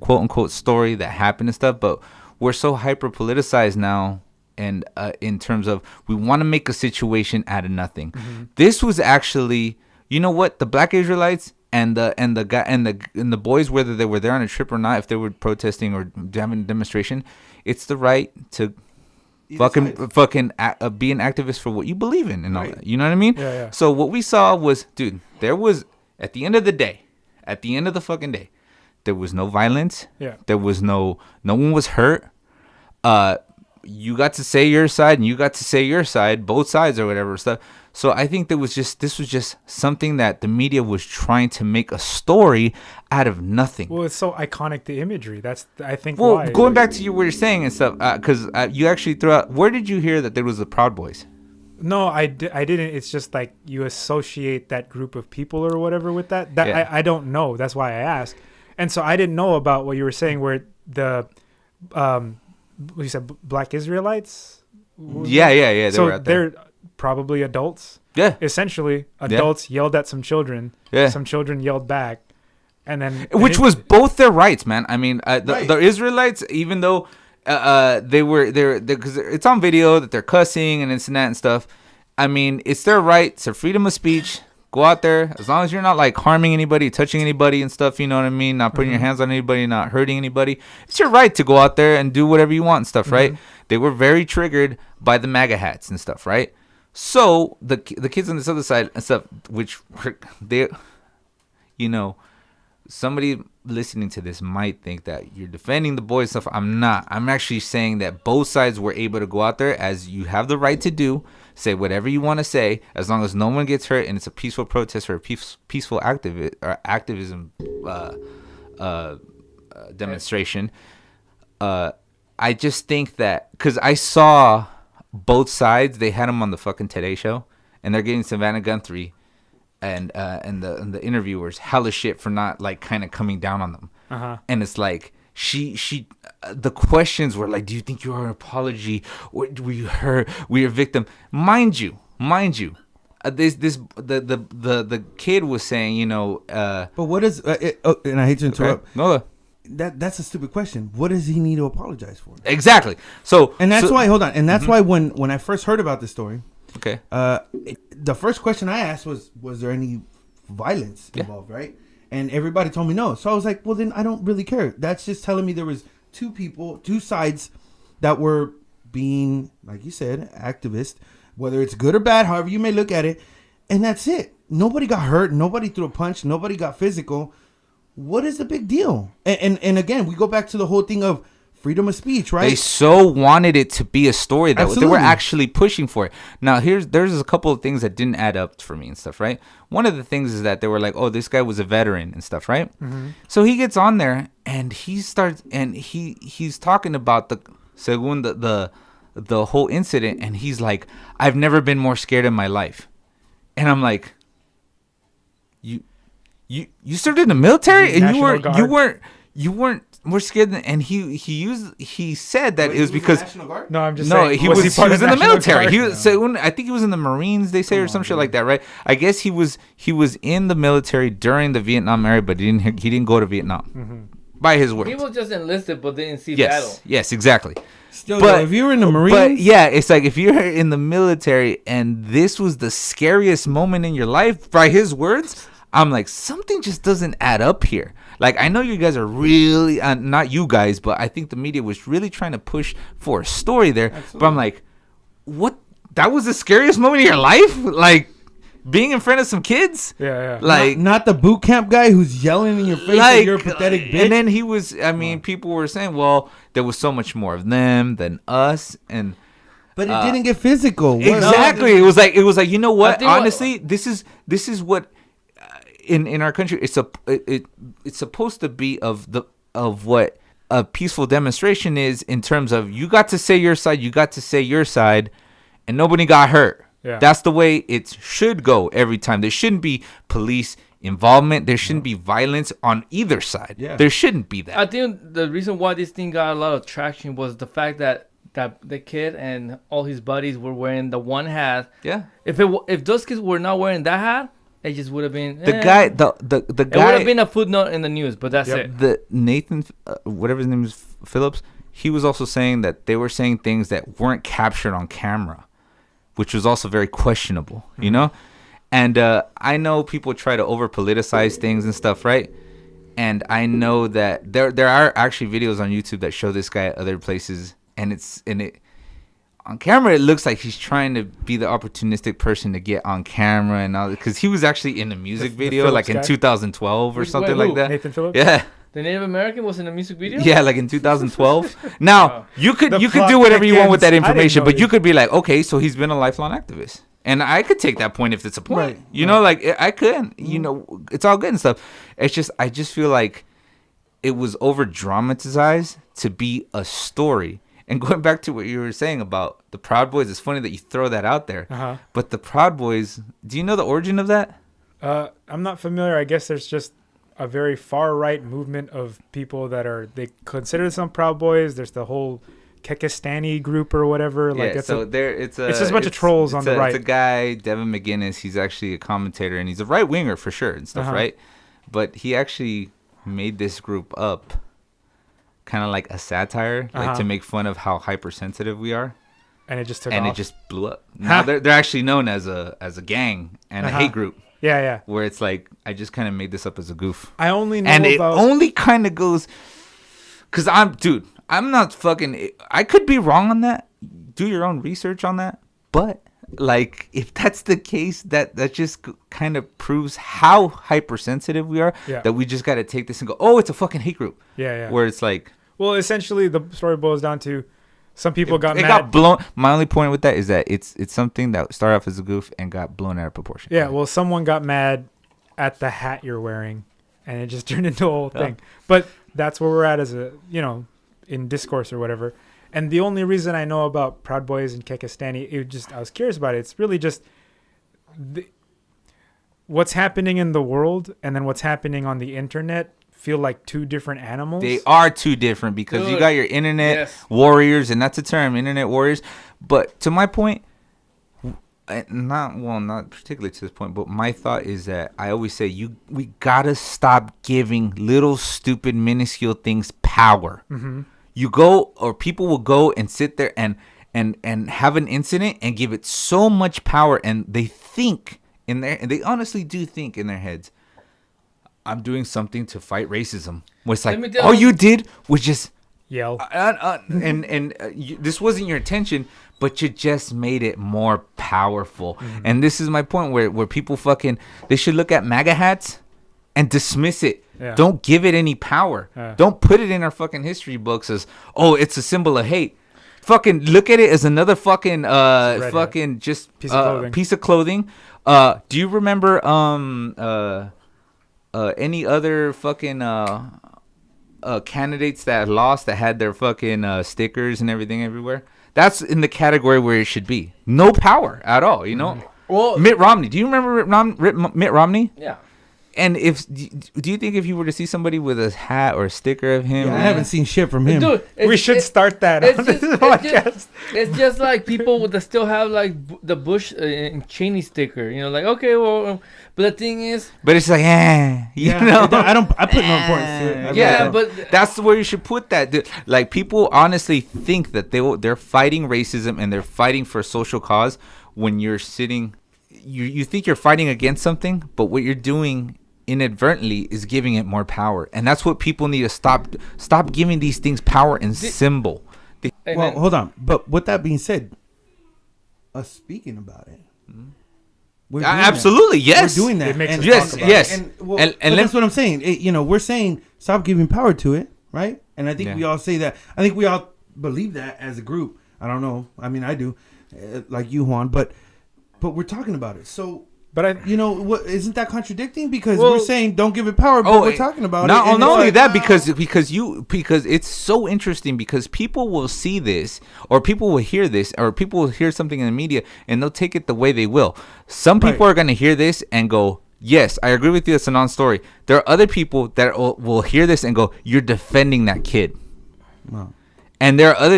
quote unquote story that happened and stuff, but we're so hyper politicized now, and in terms of we want to make a situation out of nothing. Mm-hmm. This was actually, you know what, the Black Israelites and the boys, whether they were there on a trip or not, if they were protesting or having a demonstration, it's the right to fucking be an activist for what you believe in and all that. You know what I mean? Yeah. So what we saw was, dude, there was at the end of the fucking day, There was no violence. Yeah. There was no one was hurt. You got to say your side and you got to say your side, both sides or whatever stuff. So I think this was just something that the media was trying to make a story out of nothing. Well, it's so iconic, the imagery. That's, I think, Well, why. going back to what you're saying and stuff, because you actually threw out, where did you hear that there was the Proud Boys? No, I didn't. It's just like you associate that group of people or whatever with that. Yeah. I don't know. That's why I asked. And so I didn't know about what you were saying where the, you said Black Israelites? Yeah. They So were out there. they're probably adults. Yeah. Essentially, adults yelled at some children. Yeah. Some children yelled back. And then... Which was both their rights, man. I mean, Right. the Israelites, even though they're because it's on video that they're cussing and this and that and stuff. I mean, it's their right. It's their freedom of speech. Go out there as long as you're not like harming anybody, touching anybody and stuff. You know what I mean? Not putting your hands on anybody, not hurting anybody. It's your right to go out there and do whatever you want and stuff, right? They were very triggered by the MAGA hats and stuff, right? So the kids on this other side and stuff, which they, you know, somebody listening to this might think that you're defending the boys stuff. I'm not. I'm actually saying that both sides were able to go out there, as you have the right to do, say whatever you want to say, as long as no one gets hurt and it's a peaceful protest or a peaceful activism demonstration. I just think that because I saw both sides, they had them on the fucking Today Show, and they're getting Savannah Guthrie and the interviewers hella shit for not like kind of coming down on them. And it's like she the questions were like, do you think you are an apology, or were you hurt, were you a victim? Mind you, the kid was saying, you know, But what is and I hate to interrupt. okay, no, That's a stupid question. What does he need to apologize for? exactly. So And that's why, hold on. And that's why when I first heard about this story, okay, the first question I asked was there any violence involved, right? And everybody told me no. So I was like, well, then I don't really care. That's just telling me there was two sides that were being, like you said, activist, whether it's good or bad, however you may look at it. And that's it. Nobody got hurt. Nobody threw a punch. Nobody got physical. What is the big deal? And again, we go back to the whole thing of freedom of speech, right? they so wanted it to be a story that they Absolutely. were actually pushing for it. Now, there's a couple of things that didn't add up for me and stuff, right? One of the things is that they were like, oh, this guy was a veteran and stuff, right? So he gets on there and he starts and he's talking about the whole incident, and he's like, I've never been more scared in my life. And I'm like, you served in the military and you weren't more scared than, and he said that it was because No, I'm just no, saying. he was part in of the National military. Guard? He was, so I think he was in the Marines, they say, or some shit like that, right? I guess he was in the military during the Vietnam era, but he didn't go to Vietnam. By his words. He was just enlisted, but didn't see battle. Yes, exactly. Still, though, if you were in the Marines, But yeah, it's like if you're in the military and this was the scariest moment in your life, by his words, I'm like, something just doesn't add up here. Like, I know you guys are really, not you guys, but I think the media was really trying to push for a story there. Absolutely. But I'm like, what? That was the scariest moment of your life? Like, being in front of some kids? Yeah. Like, not the boot camp guy who's yelling in your face like you're a pathetic bitch. And then he was, I mean, people were saying, well, there was so much more of them than us. And but it didn't get physical. Exactly. It was like, you know what? Honestly, what, this is what in our country it's supposed to be of what a peaceful demonstration is, in terms of you got to say your side, and nobody got hurt. Yeah. That's the way it should go every time. There shouldn't be police involvement. There shouldn't be violence on either side. Yeah. There shouldn't be that. I think the reason why this thing got a lot of traction was the fact that the kid and all his buddies were wearing the one hat. Yeah. If those kids were not wearing that hat, it just would have been The guy. It would have been a footnote in the news, but that's it. The Nathan, whatever his name is, Phillips. He was also saying that they were saying things that weren't captured on camera, which was also very questionable, you know? And I know people try to over politicize things and stuff, right? And I know that there are actually videos on YouTube that show this guy at other places, and it on camera it looks like he's trying to be the opportunistic person to get on camera and all, because he was actually in a music video like in 2012 or something like that. Nathan Phillips? Yeah. The Native American was in a music video. Yeah, like in 2012. Now Wow. you could The do whatever you want with that plot thickens. I didn't information, know but you this. could be like, okay, so he's been a lifelong activist, and I could take that point if it's a point. Right, You right. know, like I could. You know, it's all good and stuff. It's just I just feel like it was over dramatized to be a story. And going back to what you were saying about the Proud Boys, it's funny that you throw that out there. Uh-huh. But the Proud Boys, do you know the origin of that? I'm not familiar. I guess there's just a very far right movement of people that they consider some Proud Boys. There's the whole Kekistani group or whatever. Like It's just a bunch of trolls on the right. It's a guy, Devin McGinnis. He's actually a commentator, and he's a right winger for sure and stuff, Uh-huh. right? But he actually made this group up, kind of like a satire, like Uh-huh. to make fun of how hypersensitive we are, and it just took and off. it just blew up. Now Ha. they're actually known as a gang and Uh-huh. a hate group, Yeah. where it's like I just kind of made this up as a goof. I only know And it about. only kind of goes, because I'm not fucking, I could be wrong on that. Do your own research on that. But like, if that's the case, that just kind of proves how hypersensitive we are. Yeah. That we just got to take this and go, oh, it's a fucking hate group. Yeah. Where it's like, Well, essentially, the story boils down to some people got it mad. got blown. My only point with that is that it's something that started off as a goof and got blown out of proportion. Yeah, well, someone got mad at the hat you're wearing, and it just turned into a whole thing. But that's where we're at as in discourse or whatever. And the only reason I know about Proud Boys and Kekistani, I was curious about it. It's really just what's happening in the world and then what's happening on the internet feel like two different animals. They are two different because you Dude, got your internet yes. warriors, and that's a term, internet warriors. But to my point, not particularly to this point, but my thought is that I always say we gotta stop giving little stupid minuscule things power. Mm-hmm. You go, or people will go and sit there and have an incident and give it so much power, and they think and they honestly do think in their heads, I'm doing something to fight racism. Where it's like, Let me tell all you- you did was just Yell. this wasn't your intention, but you just made it more powerful. And this is my point where people they should look at MAGA hats and dismiss it. Yeah. Don't give it any power. Yeah. Don't put it in our fucking history books as, oh, it's a symbol of hate. Fucking look at it as another fucking hat. just Piece of clothing. piece of clothing. Do you remember any other fucking candidates that lost that had their fucking stickers and everything everywhere? That's in the category where it should be. No power at all, you know? Well, Mitt Romney. Do you remember Mitt Romney? yeah. And do you think if you were to see somebody with a hat or a sticker of him? I haven't seen shit from him. Dude, We should start that it's on just- this it's podcast. It's just like people that still have like the Bush and Cheney sticker. You know, like, okay, well, but the thing is, But it's like, you know? I put no importance to it. I yeah, don't- but That's where you should put that. Dude. Like, people honestly think that they're fighting racism and they're fighting for a social cause when you're sitting. You think you're fighting against something, but what you're doing inadvertently is giving it more power, and that's what people need to stop giving these things power and symbol. and well, then- hold on. But with that being said, us speaking about it, we're doing that. Absolutely, yes. We're doing that. It makes And- us Yes, talk about yes. And, well, And but let- that's what I'm saying. We're saying stop giving power to it, right? And I think Yeah. we all say that. I think we all believe that as a group. I don't know. I mean, I do, like you, Juan. But we're talking about it. So, But what isn't that contradicting? Because Well- we're saying don't give it power, but we're talking about not, it. and not it's only like, that, because it's so interesting, because people will see this, or people will hear this, or people will hear something in the media and they'll take it the way they will. Some people Right. are going to hear this and go, yes, I agree with you, it's a non-story. There are other people that will hear this and go, you're defending that kid. Wow. And there are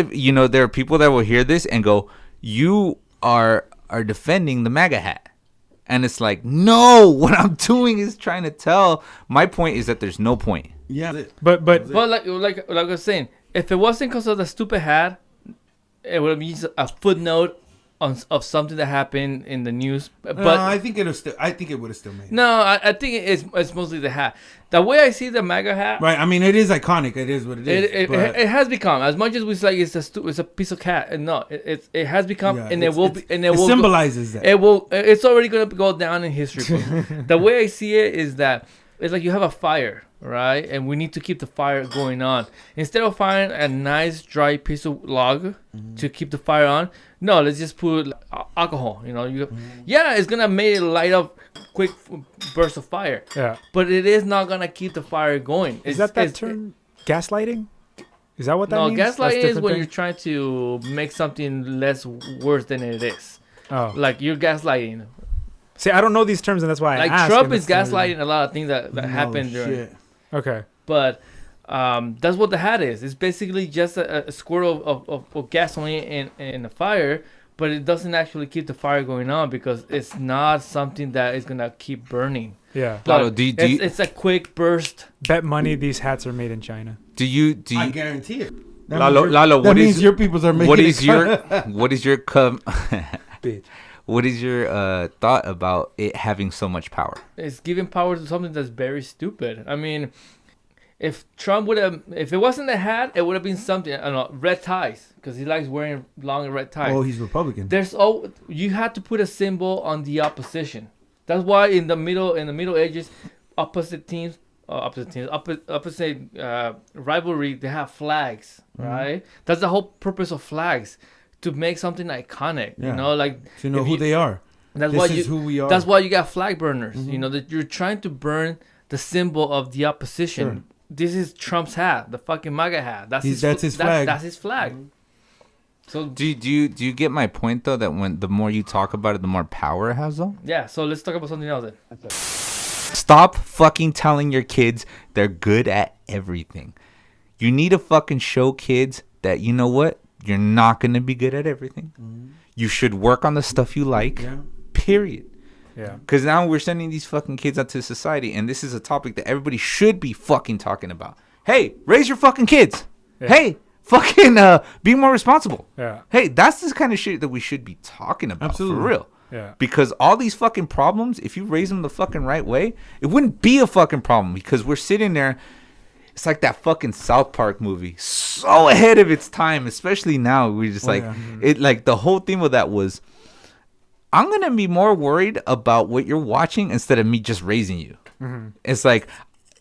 there are people that will hear this and go, you are defending the MAGA hat. And it's like, no, what I'm doing is trying to tell. My point is that there's no point. Yeah. but like I was saying, if it wasn't because of the stupid hat, it would be just a footnote of something that happened in the news. But I think it would have still made it. no, I think it's mostly the hat. The way I see the MAGA hat, Right. I mean, it is iconic. It is what it is. it has become, as much as we say it's a piece of cat. And no, it has become, Yeah, and it will be, and it will symbolizes that. It will. It's already gonna go down in history. The way I see it is that it's like you have a fire, right? And we need to keep the fire going on. Instead of finding a nice dry piece of log to keep the fire on, no, let's just put alcohol. Yeah, it's gonna make it light up quick burst of fire. Yeah. But it is not gonna keep the fire going. Is that term gaslighting? Is that what that no, means? gaslighting is when thing? you're trying to make something less worse than it is. Oh. Like you're gaslighting. See, I don't know these terms, and that's why Like I asked. Trump is gaslighting a lot of things that happened during. Shit. Okay. But that's what the hat is. It's basically just a squirt of gasoline in the fire, but it doesn't actually keep the fire going on because it's not something that is gonna keep burning. Yeah. Lalo, It's a quick burst. Bet money these hats are made in China. do you I guarantee it. That Lalo, means Lalo, that what means is your peoples are making what it is your cut. what is your Bitch. what is your thought about it having so much power? It's giving power to something that's very stupid. I mean, if Trump if it wasn't a hat, it would have been something. I don't know, red ties, because he likes wearing long red ties. Oh, he's Republican. You had to put a symbol on the opposition. That's why in the Middle Ages, opposite rivalry, they have flags, right? That's the whole purpose of flags, to make something iconic. Yeah. Like To know if who you- they are. That's This why is who we are. That's why you got flag burners. That you're trying to burn the symbol of the opposition. Sure. This is Trump's hat, the fucking MAGA hat. That's his flag. That's his flag. So Do you get my point though, that when the more you talk about it, the more power it has though? yeah, so let's talk about something else then. Stop fucking telling your kids they're good at everything. You need to fucking show kids that, you know what, you're not gonna be good at everything. You should work on the stuff you like. Yeah. Period. Yeah. Because now we're sending these fucking kids out to society, and this is a topic that everybody should be fucking talking about. Hey, raise your fucking kids. Yeah. Hey, fucking be more responsible. Yeah. Hey, that's the kind of shit that we should be talking about. Absolutely. For real. Yeah. Because all these fucking problems, if you raise them the fucking right way, it wouldn't be a fucking problem. Because we're sitting there, it's like that fucking South Park movie, so ahead of its time. Especially now, we're just it. Like the whole theme of that was, I'm gonna be more worried about what you're watching instead of me just raising you. It's like,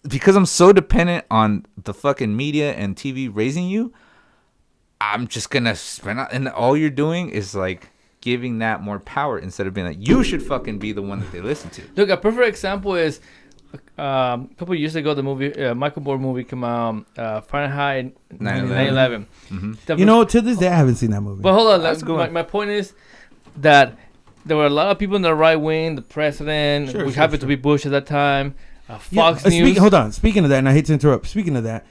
because I'm so dependent on the fucking media and TV raising you, I'm just gonna spend and all you're doing is like giving that more power instead of being like, you should fucking be the one that they listen to. Look, a perfect example is a couple of years ago, the movie Michael Moore movie came out, Fahrenheit 9/11. To this day, I haven't seen that movie. But hold on, That's a good one. my point is that there were a lot of people in the right wing, the president, which happened to be Bush at that time, Fox News. Hold on. Speaking of that, and I hate to interrupt. Speaking of that,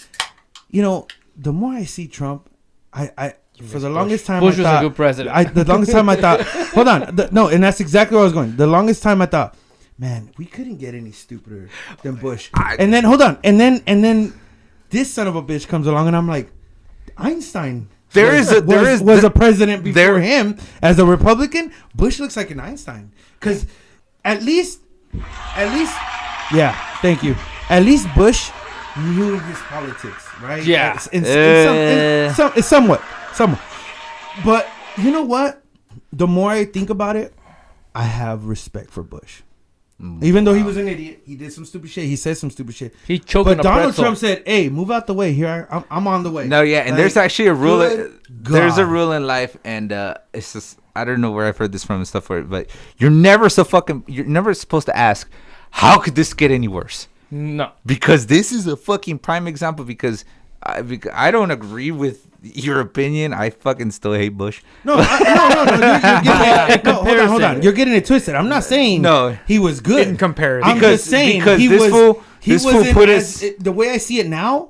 the more I see Trump, I for the longest time Bush I was thought, a good president. The longest time I thought, hold on, no, and that's exactly where I was going. The longest time I thought, man, we couldn't get any stupider than Bush. And then hold on, and then this son of a bitch comes along, and I'm like, Einstein. Was a president before him as a Republican. Bush looks like an Einstein, because at least, yeah, thank you. At least Bush knew his politics, right? Yeah. It's somewhat. But you know what? The more I think about it, I have respect for Bush. Even though he was an idiot, he did some stupid shit. He said some stupid shit. He choked But on a Donald pretzel. Trump said, "Hey, move out the way. Here, I'm on the way." No, yeah, and Like, there's actually a rule. good There's a God. rule in life, and it's just, I don't know where I've heard this from and stuff, but you're never supposed to ask, how could this get any worse? No. Because this is a fucking prime example. Because I don't agree with your opinion. I fucking still hate Bush. No. Hold on. You're getting it twisted. I'm not saying No. he was good In comparison. I'm Because- just saying because he this was. fool- He this fool wasn't put as- his- the way I see it now,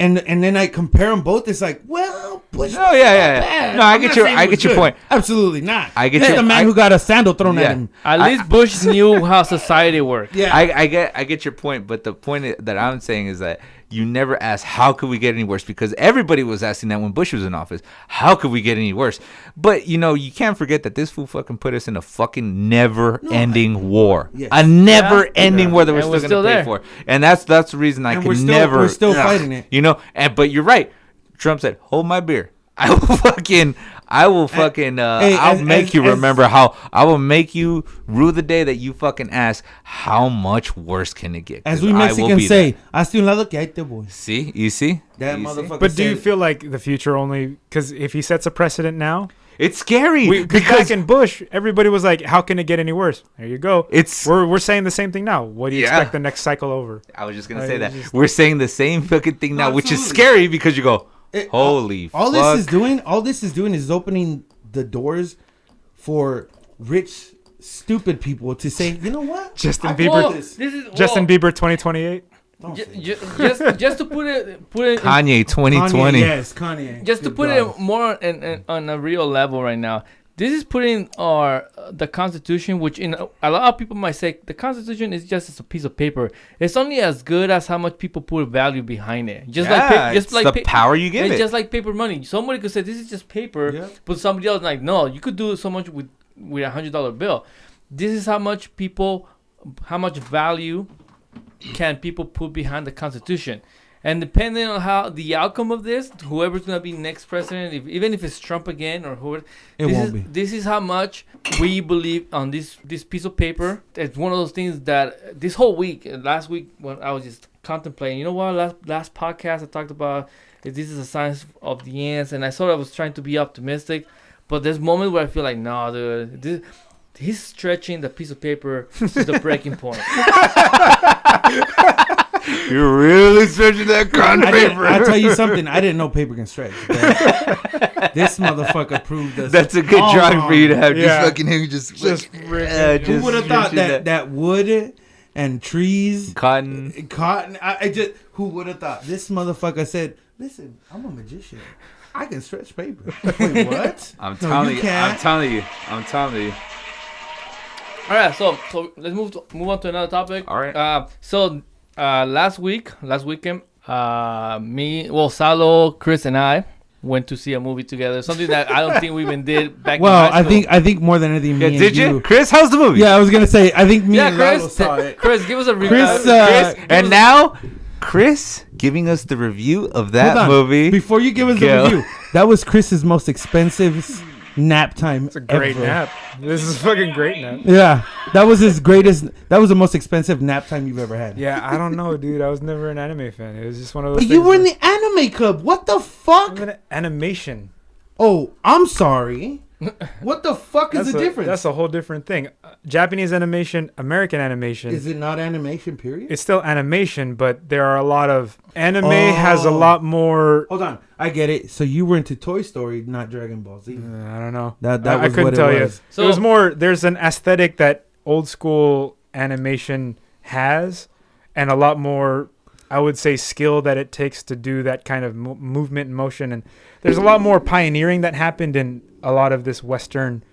and then I compare them both. It's like, well, Bush. No, yeah. bad. No, I I'm get not your- saying I he was get your good. point. Absolutely not. I get That's your- the man I- who got a sandal thrown at him. At least Bush knew how society worked. Yeah. I get your point, but the point that I'm saying is that you never ask, how could we get any worse? Because everybody was asking that when Bush was in office. How could we get any worse? But, you can't forget that this fool fucking put us in a fucking never-ending war. Yes. A never-ending war that we're And we're still still going to pay there. for. And that's the reason I And can we're still- never... we're still fighting it. But you're right. Trump said, hold my beer. I will fucking I'll make you remember how I will make you rue the day that you fucking ask how much worse can it get. As we Mexicans say, hasta un lado que ahí te voy. See, you see That you motherfucker. see? But do you feel like the future only because if he sets a precedent now, It's scary because back in Bush, everybody was like, "How can it get any worse?" There you go. We're saying the same thing now. What do you expect the next cycle over? I was just gonna say that we're saying the same fucking thing now, which is scary because you go, holy all fuck. this is doing is opening the doors for rich, stupid people to say, you know what? Justin Bieber 2028. Just to put it Kanye 2020. Yes, Kanye. just to put it more on a real level right now. This is putting the Constitution, which in a lot of people might say the Constitution is just a piece of paper. It's only as good as how much people put value behind it. Just like the power you give it. Just like paper money. Somebody could say this is just paper, but somebody else like no, you could do so much with $100 bill. This is how much value can people put behind the Constitution. And depending on how the outcome of this, whoever's going to be next president, even if it's Trump again or whoever, this is how much we believe on this piece of paper. It's one of those things that this whole week, last week, when I was just contemplating, you know what, last podcast I talked about, this is a sign of the ends, and I sort of was trying to be optimistic, but there's moments where I feel like, no, dude, he's stretching the piece of paper to the breaking point. You're really stretching that con paper. I'll tell you something. I didn't know paper can stretch. This motherfucker proved us. That's a good drawing for you to have. Just fucking him just who would have thought that wood and trees, cotton. I just who would have thought? This motherfucker said, "Listen, I'm a magician. I can stretch paper." Wait, what? I'm telling you. All right, so let's move on to another topic. All right. Last weekend, Salo, Chris, and I went to see a movie together. Something that I don't think we even did back. Well, in high school. I think more than anything. Yeah, did you, Chris? How's the movie? Yeah, I was gonna say. I think me and Chris, Lalo saw it. Chris, give us a review. Chris, and now Chris giving us the review of that movie. Before you give us the review, that was Chris's most expensive nap time. It's a great nap. This is a fucking great nap. Yeah, that was his greatest. That was the most expensive nap time you've ever had. Yeah, I don't know, dude. I was never an anime fan. It was just one of those. But you were in the anime club. What the fuck? Animation. Oh, I'm sorry. What the fuck is the difference? That's a whole different thing. Japanese animation, American animation. Is it not animation, period? It's still animation, but there are a lot of... Anime has a lot more... Hold on. I get it. So you were into Toy Story, not Dragon Ball Z. I don't know. That I was couldn't what tell it you. was. So it was more... There's an aesthetic that old school animation has, and a lot more, I would say, skill that it takes to do that kind of movement and motion. And there's a lot more pioneering that happened in a lot of this Western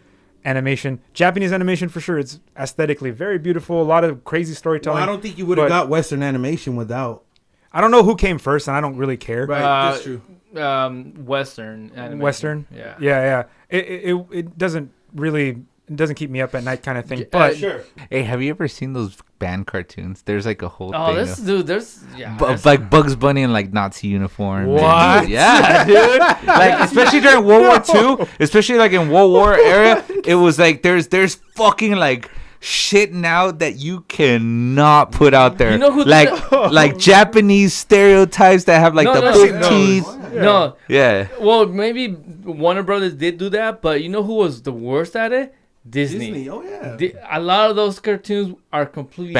animation. Japanese animation, for sure, it's aesthetically very beautiful. A lot of crazy storytelling. Well, I don't think you would have got Western animation without. I don't know who came first, and I don't really care. Right, that's true. Western animation. Western? Yeah. It doesn't really... It doesn't keep me up at night kind of thing. But sure. Hey, have you ever seen those band cartoons? There's like a whole thing. There's like Bugs Bunny in like Nazi uniform. What? Yeah, dude. Like especially during World War II, especially like in World War era, it was like there's fucking like shit now that you cannot put out there. You know who like Japanese stereotypes that have like big teeth. No. Yeah. Well, maybe Warner Brothers did do that, but you know who was the worst at it? Disney. Oh yeah. A lot of those cartoons are completely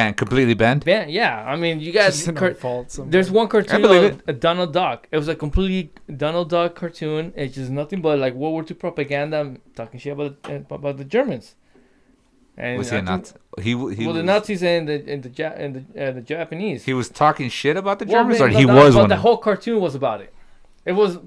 banned. Yeah, I mean, you guys. There's one cartoon, a Donald Duck. It was a completely Donald Duck cartoon. It's just nothing but like World War II propaganda, talking shit about the Germans. And was he a Nazi? The Nazis and the Japanese. He was talking shit about the Germans, or he was one. The whole cartoon was about it. It was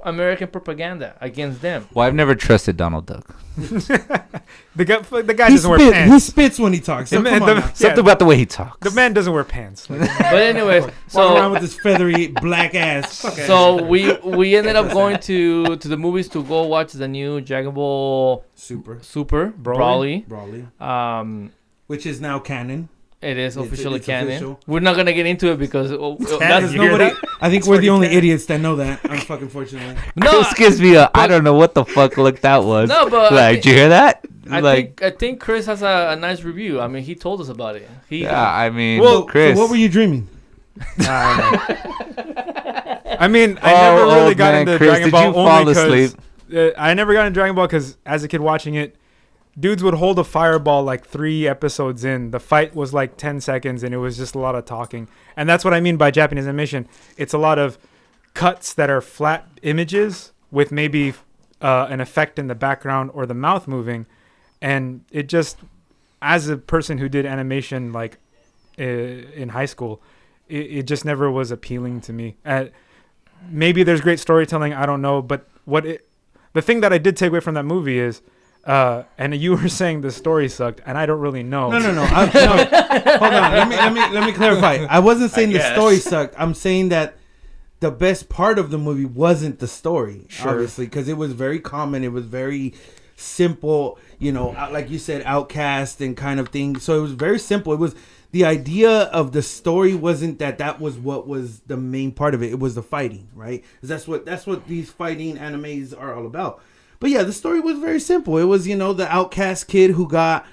American propaganda against them. Well, I've never trusted Donald Duck. The guy doesn't wear pants. He spits when he talks. So Something about the way he talks. The man doesn't wear pants. But anyways, walking around with his feathery black ass. So we ended up going to the movies to go watch the new Dragon Ball Super Broly. which is now canon. It is officially it's canon. official. We're not gonna get into it because Canon, you hear Nobody, that? I think we're the only idiots that know that. Unfortunately. no. Chris gives me I don't know what the fuck look that was. No, but like, did you hear that? I think Chris has a nice review. I mean, he told us about it. I mean, Well, Chris. so what were you dreaming? I mean, I never really got into Chris, Dragon did Ball you fall asleep? I never got into Dragon Ball because as a kid watching it, dudes would hold a fireball like 3 episodes in. The fight was like 10 seconds and it was just a lot of talking. And that's what I mean by Japanese animation. It's a lot of cuts that are flat images with maybe an effect in the background or the mouth moving. And it just, as a person who did animation like in high school, it just never was appealing to me. Maybe there's great storytelling, I don't know. But the thing that I did take away from that movie is, and you were saying the story sucked, and I don't really know. No. No. Hold on. Let me clarify. I wasn't saying the story sucked. I'm saying that the best part of the movie wasn't the story, obviously, because it was very common. It was very simple, like you said, outcast and kind of thing. So it was very simple. It was the idea of the story wasn't that was what was the main part of it. It was the fighting, right? 'Cause that's what these fighting animes are all about. But yeah, the story was very simple. It was, the outcast kid who got,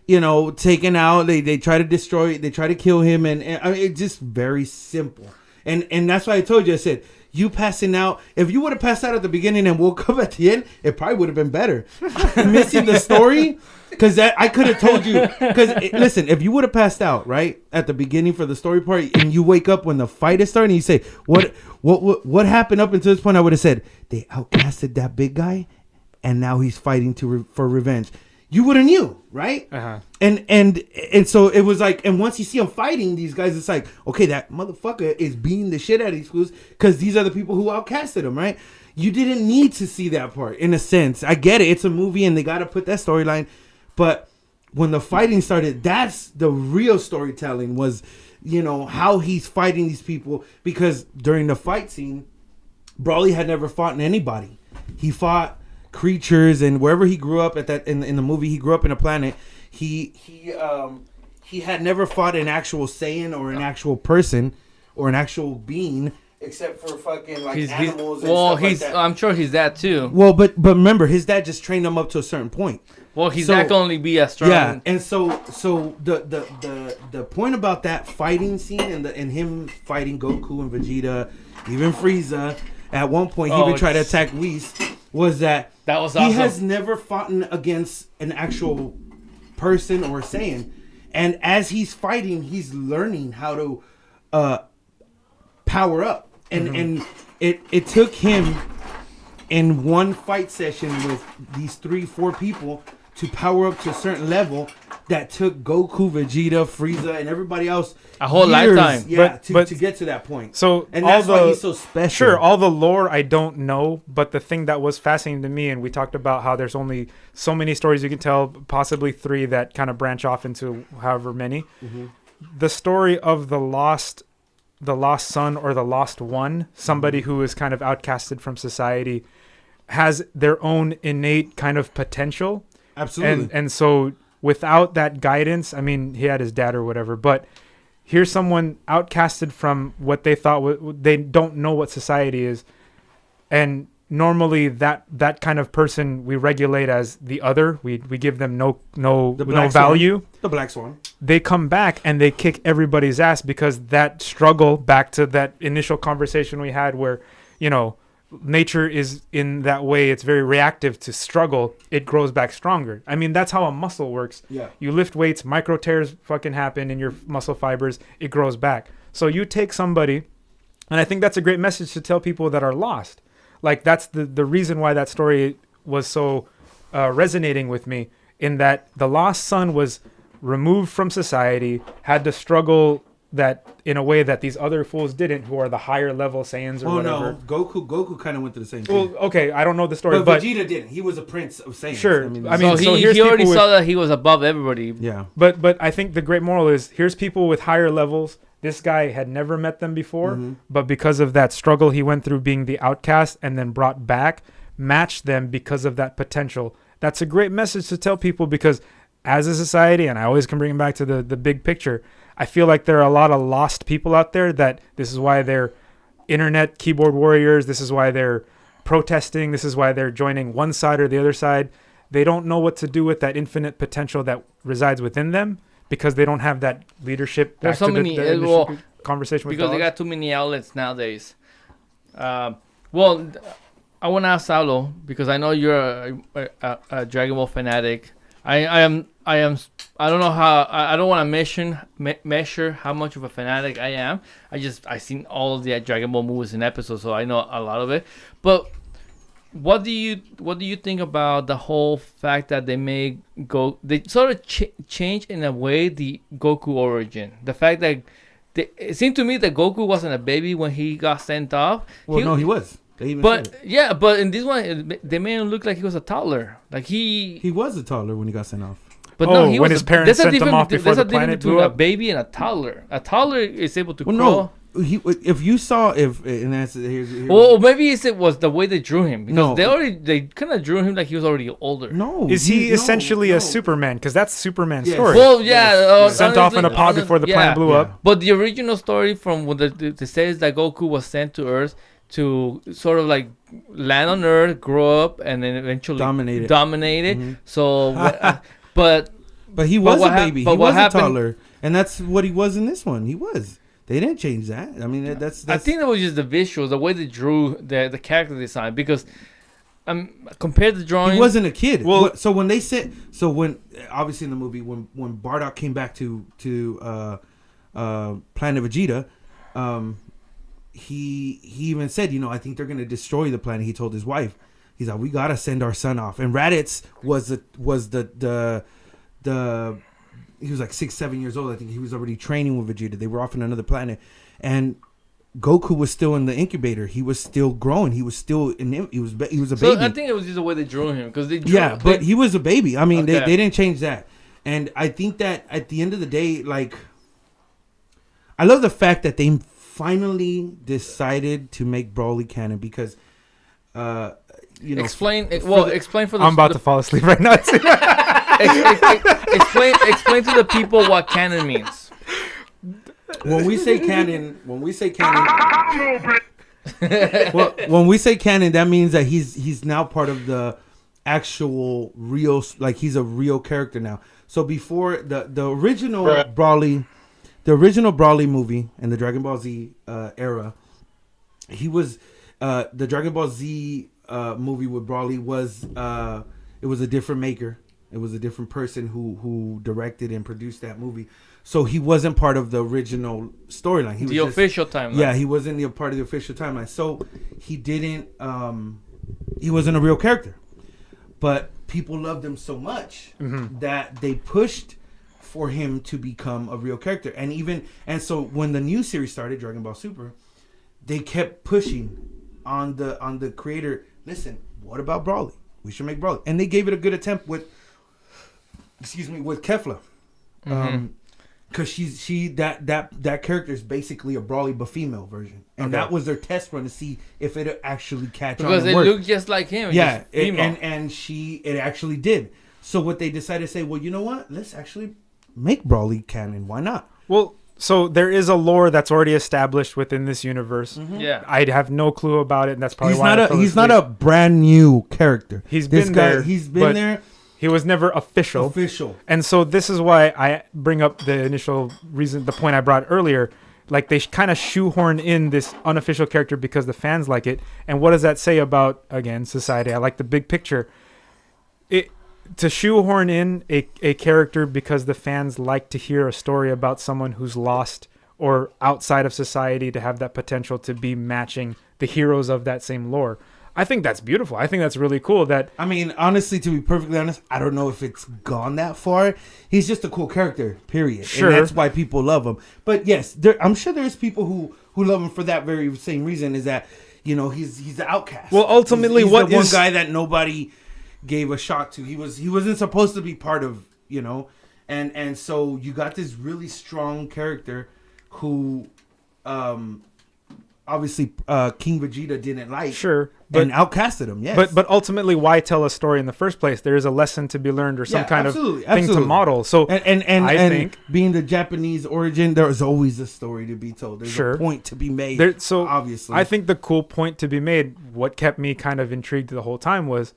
taken out. They try to destroy, they try to kill him. And I mean, it's just very simple. And that's why I told you, I said, you passing out, if you would have passed out at the beginning and woke up at the end, it probably would have been better. Missing the story, because I could have told you, because listen, if you would have passed out, right, at the beginning for the story part, and you wake up when the fight is starting, and you say, what happened up until this point, I would have said, they outcasted that big guy, and now he's fighting for revenge. You would have knew, right? Uh-huh. And so it was like, and once you see them fighting these guys, it's like, okay, that motherfucker is beating the shit out of these fools because these are the people who outcasted him, right? You didn't need to see that part, in a sense. I get it. It's a movie and they got to put that storyline. But when the fighting started, that's the real storytelling was, how he's fighting these people. Because during the fight scene, Brawley had never fought in anybody. He fought creatures, and wherever he grew up in the movie, he grew up in a planet. He had never fought an actual Saiyan or an actual person or an actual being, except for fucking animals. Like that. I'm sure he's that too. Well, but remember, his dad just trained him up to a certain point. Well, he's not gonna only be as strong. Yeah, and so the point about that fighting scene and him fighting Goku and Vegeta, even Frieza, at one point he even tried to attack Whis, was that was awesome. He has never fought against an actual person or Saiyan, and as he's fighting, he's learning how to power up, and it took him in one fight session with these 3-4 people to power up to a certain level that took Goku, Vegeta, Frieza, and everybody else a whole lifetime. Yeah, to get to that point. So and that's why he's so special. Sure, all the lore I don't know, but the thing that was fascinating to me, and we talked about how there's only so many stories you can tell, possibly 3 that kind of branch off into however many. Mm-hmm. The story of the lost son or the lost one, somebody who is kind of outcasted from society, has their own innate kind of potential. Absolutely. And so without that guidance, I mean, he had his dad or whatever, but here's someone outcasted from what they thought, they don't know what society is. And normally that kind of person we regulate as the other. We give them no value. Swan. The Black Swan. They come back and they kick everybody's ass because that struggle, back to that initial conversation we had where, nature is in that way, it's very reactive to struggle. It grows back stronger. I mean, that's how a muscle works. Yeah. You lift weights, micro tears fucking happen in your muscle fibers. It grows back. So you take somebody, and I think that's a great message to tell people that are lost. Like, that's the reason why that story was so resonating with me, in that the lost son was removed from society, had to struggle that in a way that these other fools didn't, who are the higher level Saiyans or whatever. No, Goku kind of went through the same thing. Well, okay, I don't know the story, but Vegeta didn't. He was a prince of Saiyans. Sure. So he already saw that he was above everybody. Yeah. But I think the great moral is, here's people with higher levels. This guy had never met them before, but because of that struggle he went through being the outcast and then brought back, matched them because of that potential. That's a great message to tell people, because as a society, and I always can bring it back to the big picture, I feel like there are a lot of lost people out there that this is why they're internet keyboard warriors. This is why they're protesting. This is why they're joining one side or the other side. They don't know what to do with that infinite potential that resides within them because they don't have that leadership. There's so many conversation with because dogs. they got too many outlets nowadays. Well, I want to ask Saulo because I know you're a Dragon Ball fanatic. I am. I don't know how. I don't want to measure how much of a fanatic I am. I seen all of the Dragon Ball movies and episodes, so I know a lot of it. But what do you think about the whole fact that they sort of change in a way the Goku origin? The fact that it seemed to me that Goku wasn't a baby when he got sent off. Well, he was. But in this one, they made him look like he was a toddler. Like he was a toddler when he got sent off. But no, he when was his parents sent him off before the planet blew up. A baby and a toddler. A toddler is able to crawl. No. If you saw and that's here's well, maybe it was the way they drew him because they kind of drew him like he was already older. No, is he essentially a Superman? Because that's Superman's story. Well, sent off in a pod before the planet blew up. But the original story from what they says that Goku was sent to Earth to sort of like land on Earth, grow up, and then eventually dominate it. Mm-hmm. So, but he was a baby. He was a toddler, and that's what he was in this one. He was. They didn't change that. I mean, that's. I think it was just the visuals, the way they drew the character design, because compared to drawing, he wasn't a kid. Well, so when obviously in the movie when Bardock came back to Planet Vegeta, he even said, I think they're gonna destroy the planet. He told his wife, he's like, we gotta send our son off. And Raddatz was the he was like 6-7 years old. I think he was already training with Vegeta. They were off on another planet, and Goku was still in the incubator. He was still growing. He was still he was a baby. So I think it was just the way they drew him because but he was a baby. I mean, they didn't change that. And I think that at the end of the day, like, I love the fact that they finally decided to make Broly canon because, explain for the. I'm about to fall asleep right now. Explain to the people what canon means. When we say canon, when we say canon, that means that he's now part of the actual real, like he's a real character now. So before the original Broly, the original Broly movie and the Dragon Ball Z era, he was the Dragon Ball Z movie with Broly was it was a different maker. It was a different person who directed and produced that movie. So he wasn't part of the original storyline. He was the official timeline. Yeah, he wasn't part of the official timeline. So he didn't. He wasn't a real character. But people loved him so much that they pushed for him to become a real character. And so when the new series started, Dragon Ball Super, they kept pushing on the creator. Listen, what about Broly? We should make Broly. And they gave it a good attempt with Kefla. Because that character is basically a Broly but female version, and that was their test run to see if it actually catch on. Because it looked just like him. Yeah, it actually did. So what they decided to say, well, you know what? Let's actually make Broly canon. Why not? Well, so there is a lore that's already established within this universe. Yeah, I'd have no clue about it, and that's probably he's not a brand new character. He's been there. He was never official. And so this is why I bring up the initial reason, the point I brought earlier. Like they kind of shoehorn in this unofficial character because the fans like it. And what does that say about, again, society? I like the big picture. To shoehorn in a character because the fans like to hear a story about someone who's lost or outside of society to have that potential to be matching the heroes of that same lore. I think that's beautiful. I think that's really cool. I mean, honestly, to be perfectly honest, I don't know if it's gone that far. He's just a cool character, period. Sure. And that's why people love him. But yes, I'm sure there's people who love him for that very same reason, is that, he's the outcast. Well, ultimately, he's the one guy that nobody gave a shot to. He wasn't supposed to be part of, and so you got this really strong character who obviously King Vegeta didn't like. Sure, and outcasted him. Yes, but ultimately, why tell a story in the first place? There is a lesson to be learned or some kind of thing to model. So and I think being the Japanese origin, there is always a story to be told. There's a point to be made. So obviously, I think the cool point to be made, what kept me kind of intrigued the whole time was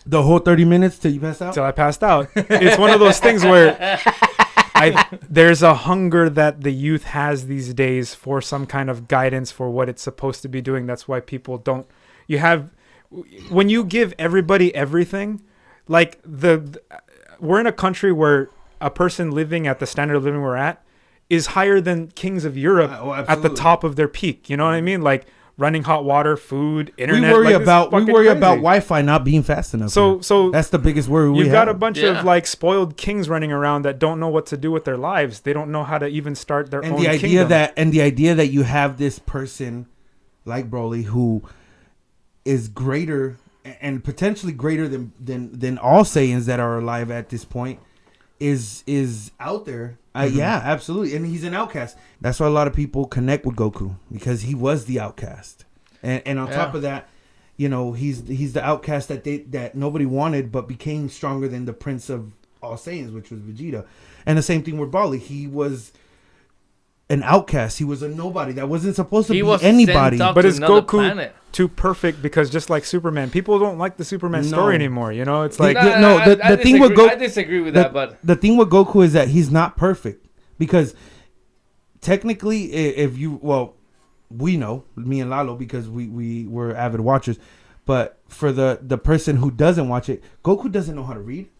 the whole 30 minutes till you passed out. Till I passed out. It's one of those things where there's a hunger that the youth has these days for some kind of guidance for what it's supposed to be doing. That's why people don't. You have, when you give everybody everything, like we're in a country where a person living at the standard of living we're at is higher than kings of Europe at the top of their peak. You know what I mean? Like running hot water, food, internet. We worry about Wi-Fi not being fast enough. So that's the biggest worry we have. You've got a bunch of like spoiled kings running around that don't know what to do with their lives. They don't know how to even start their own kingdom. The idea that you have this person like Broly who is greater and potentially greater than all Saiyans that are alive at this point is out there. Yeah, absolutely. And he's an outcast. That's why a lot of people connect with Goku, because he was the outcast. And on top of that, you know, he's the outcast that nobody wanted, but became stronger than the prince of all Saiyans, which was Vegeta. And the same thing with Broly. He was an outcast. He was a nobody that wasn't supposed to be anybody. But is Goku too perfect? Because just like Superman, people don't like the Superman story anymore. You know, it's like the thing with Goku. I disagree with that, but the thing with Goku is that he's not perfect, because technically, if you we know, me and Lalo, because we were avid watchers, but for the person who doesn't watch it, Goku doesn't know how to read.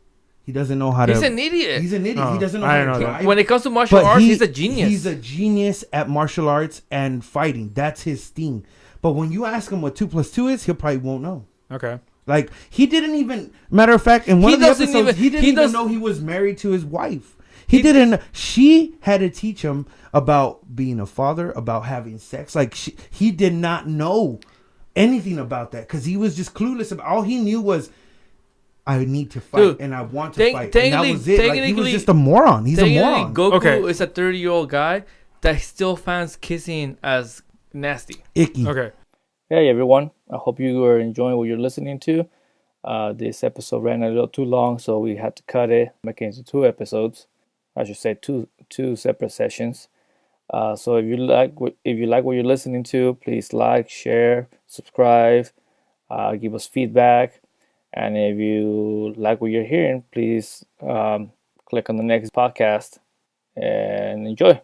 He doesn't know how to. He's an idiot. He's an idiot. He doesn't know how to drive. When it comes to martial arts, he's a genius. He's a genius at martial arts and fighting. That's his thing. But when you ask him what 2 + 2 is, he probably won't know. Okay. Like, he didn't even. Matter of fact, in one of the episodes, he didn't even know he was married to his wife. He didn't. She had to teach him about being a father, about having sex. Like, he did not know anything about that, because he was just clueless. All he knew was, I need to fight. Dude, and I want to fight. And that was it. Like, he was just a moron. He's a moron. Goku is a 30-year-old guy that still finds kissing as nasty. Icky. Okay. Hey, everyone. I hope you are enjoying what you're listening to. This episode ran a little too long, so we had to cut it, make it into 2 episodes. I should say two separate sessions. So if you like what you're listening to, please like, share, subscribe, give us feedback. And if you like what you're hearing, please click on the next podcast and enjoy.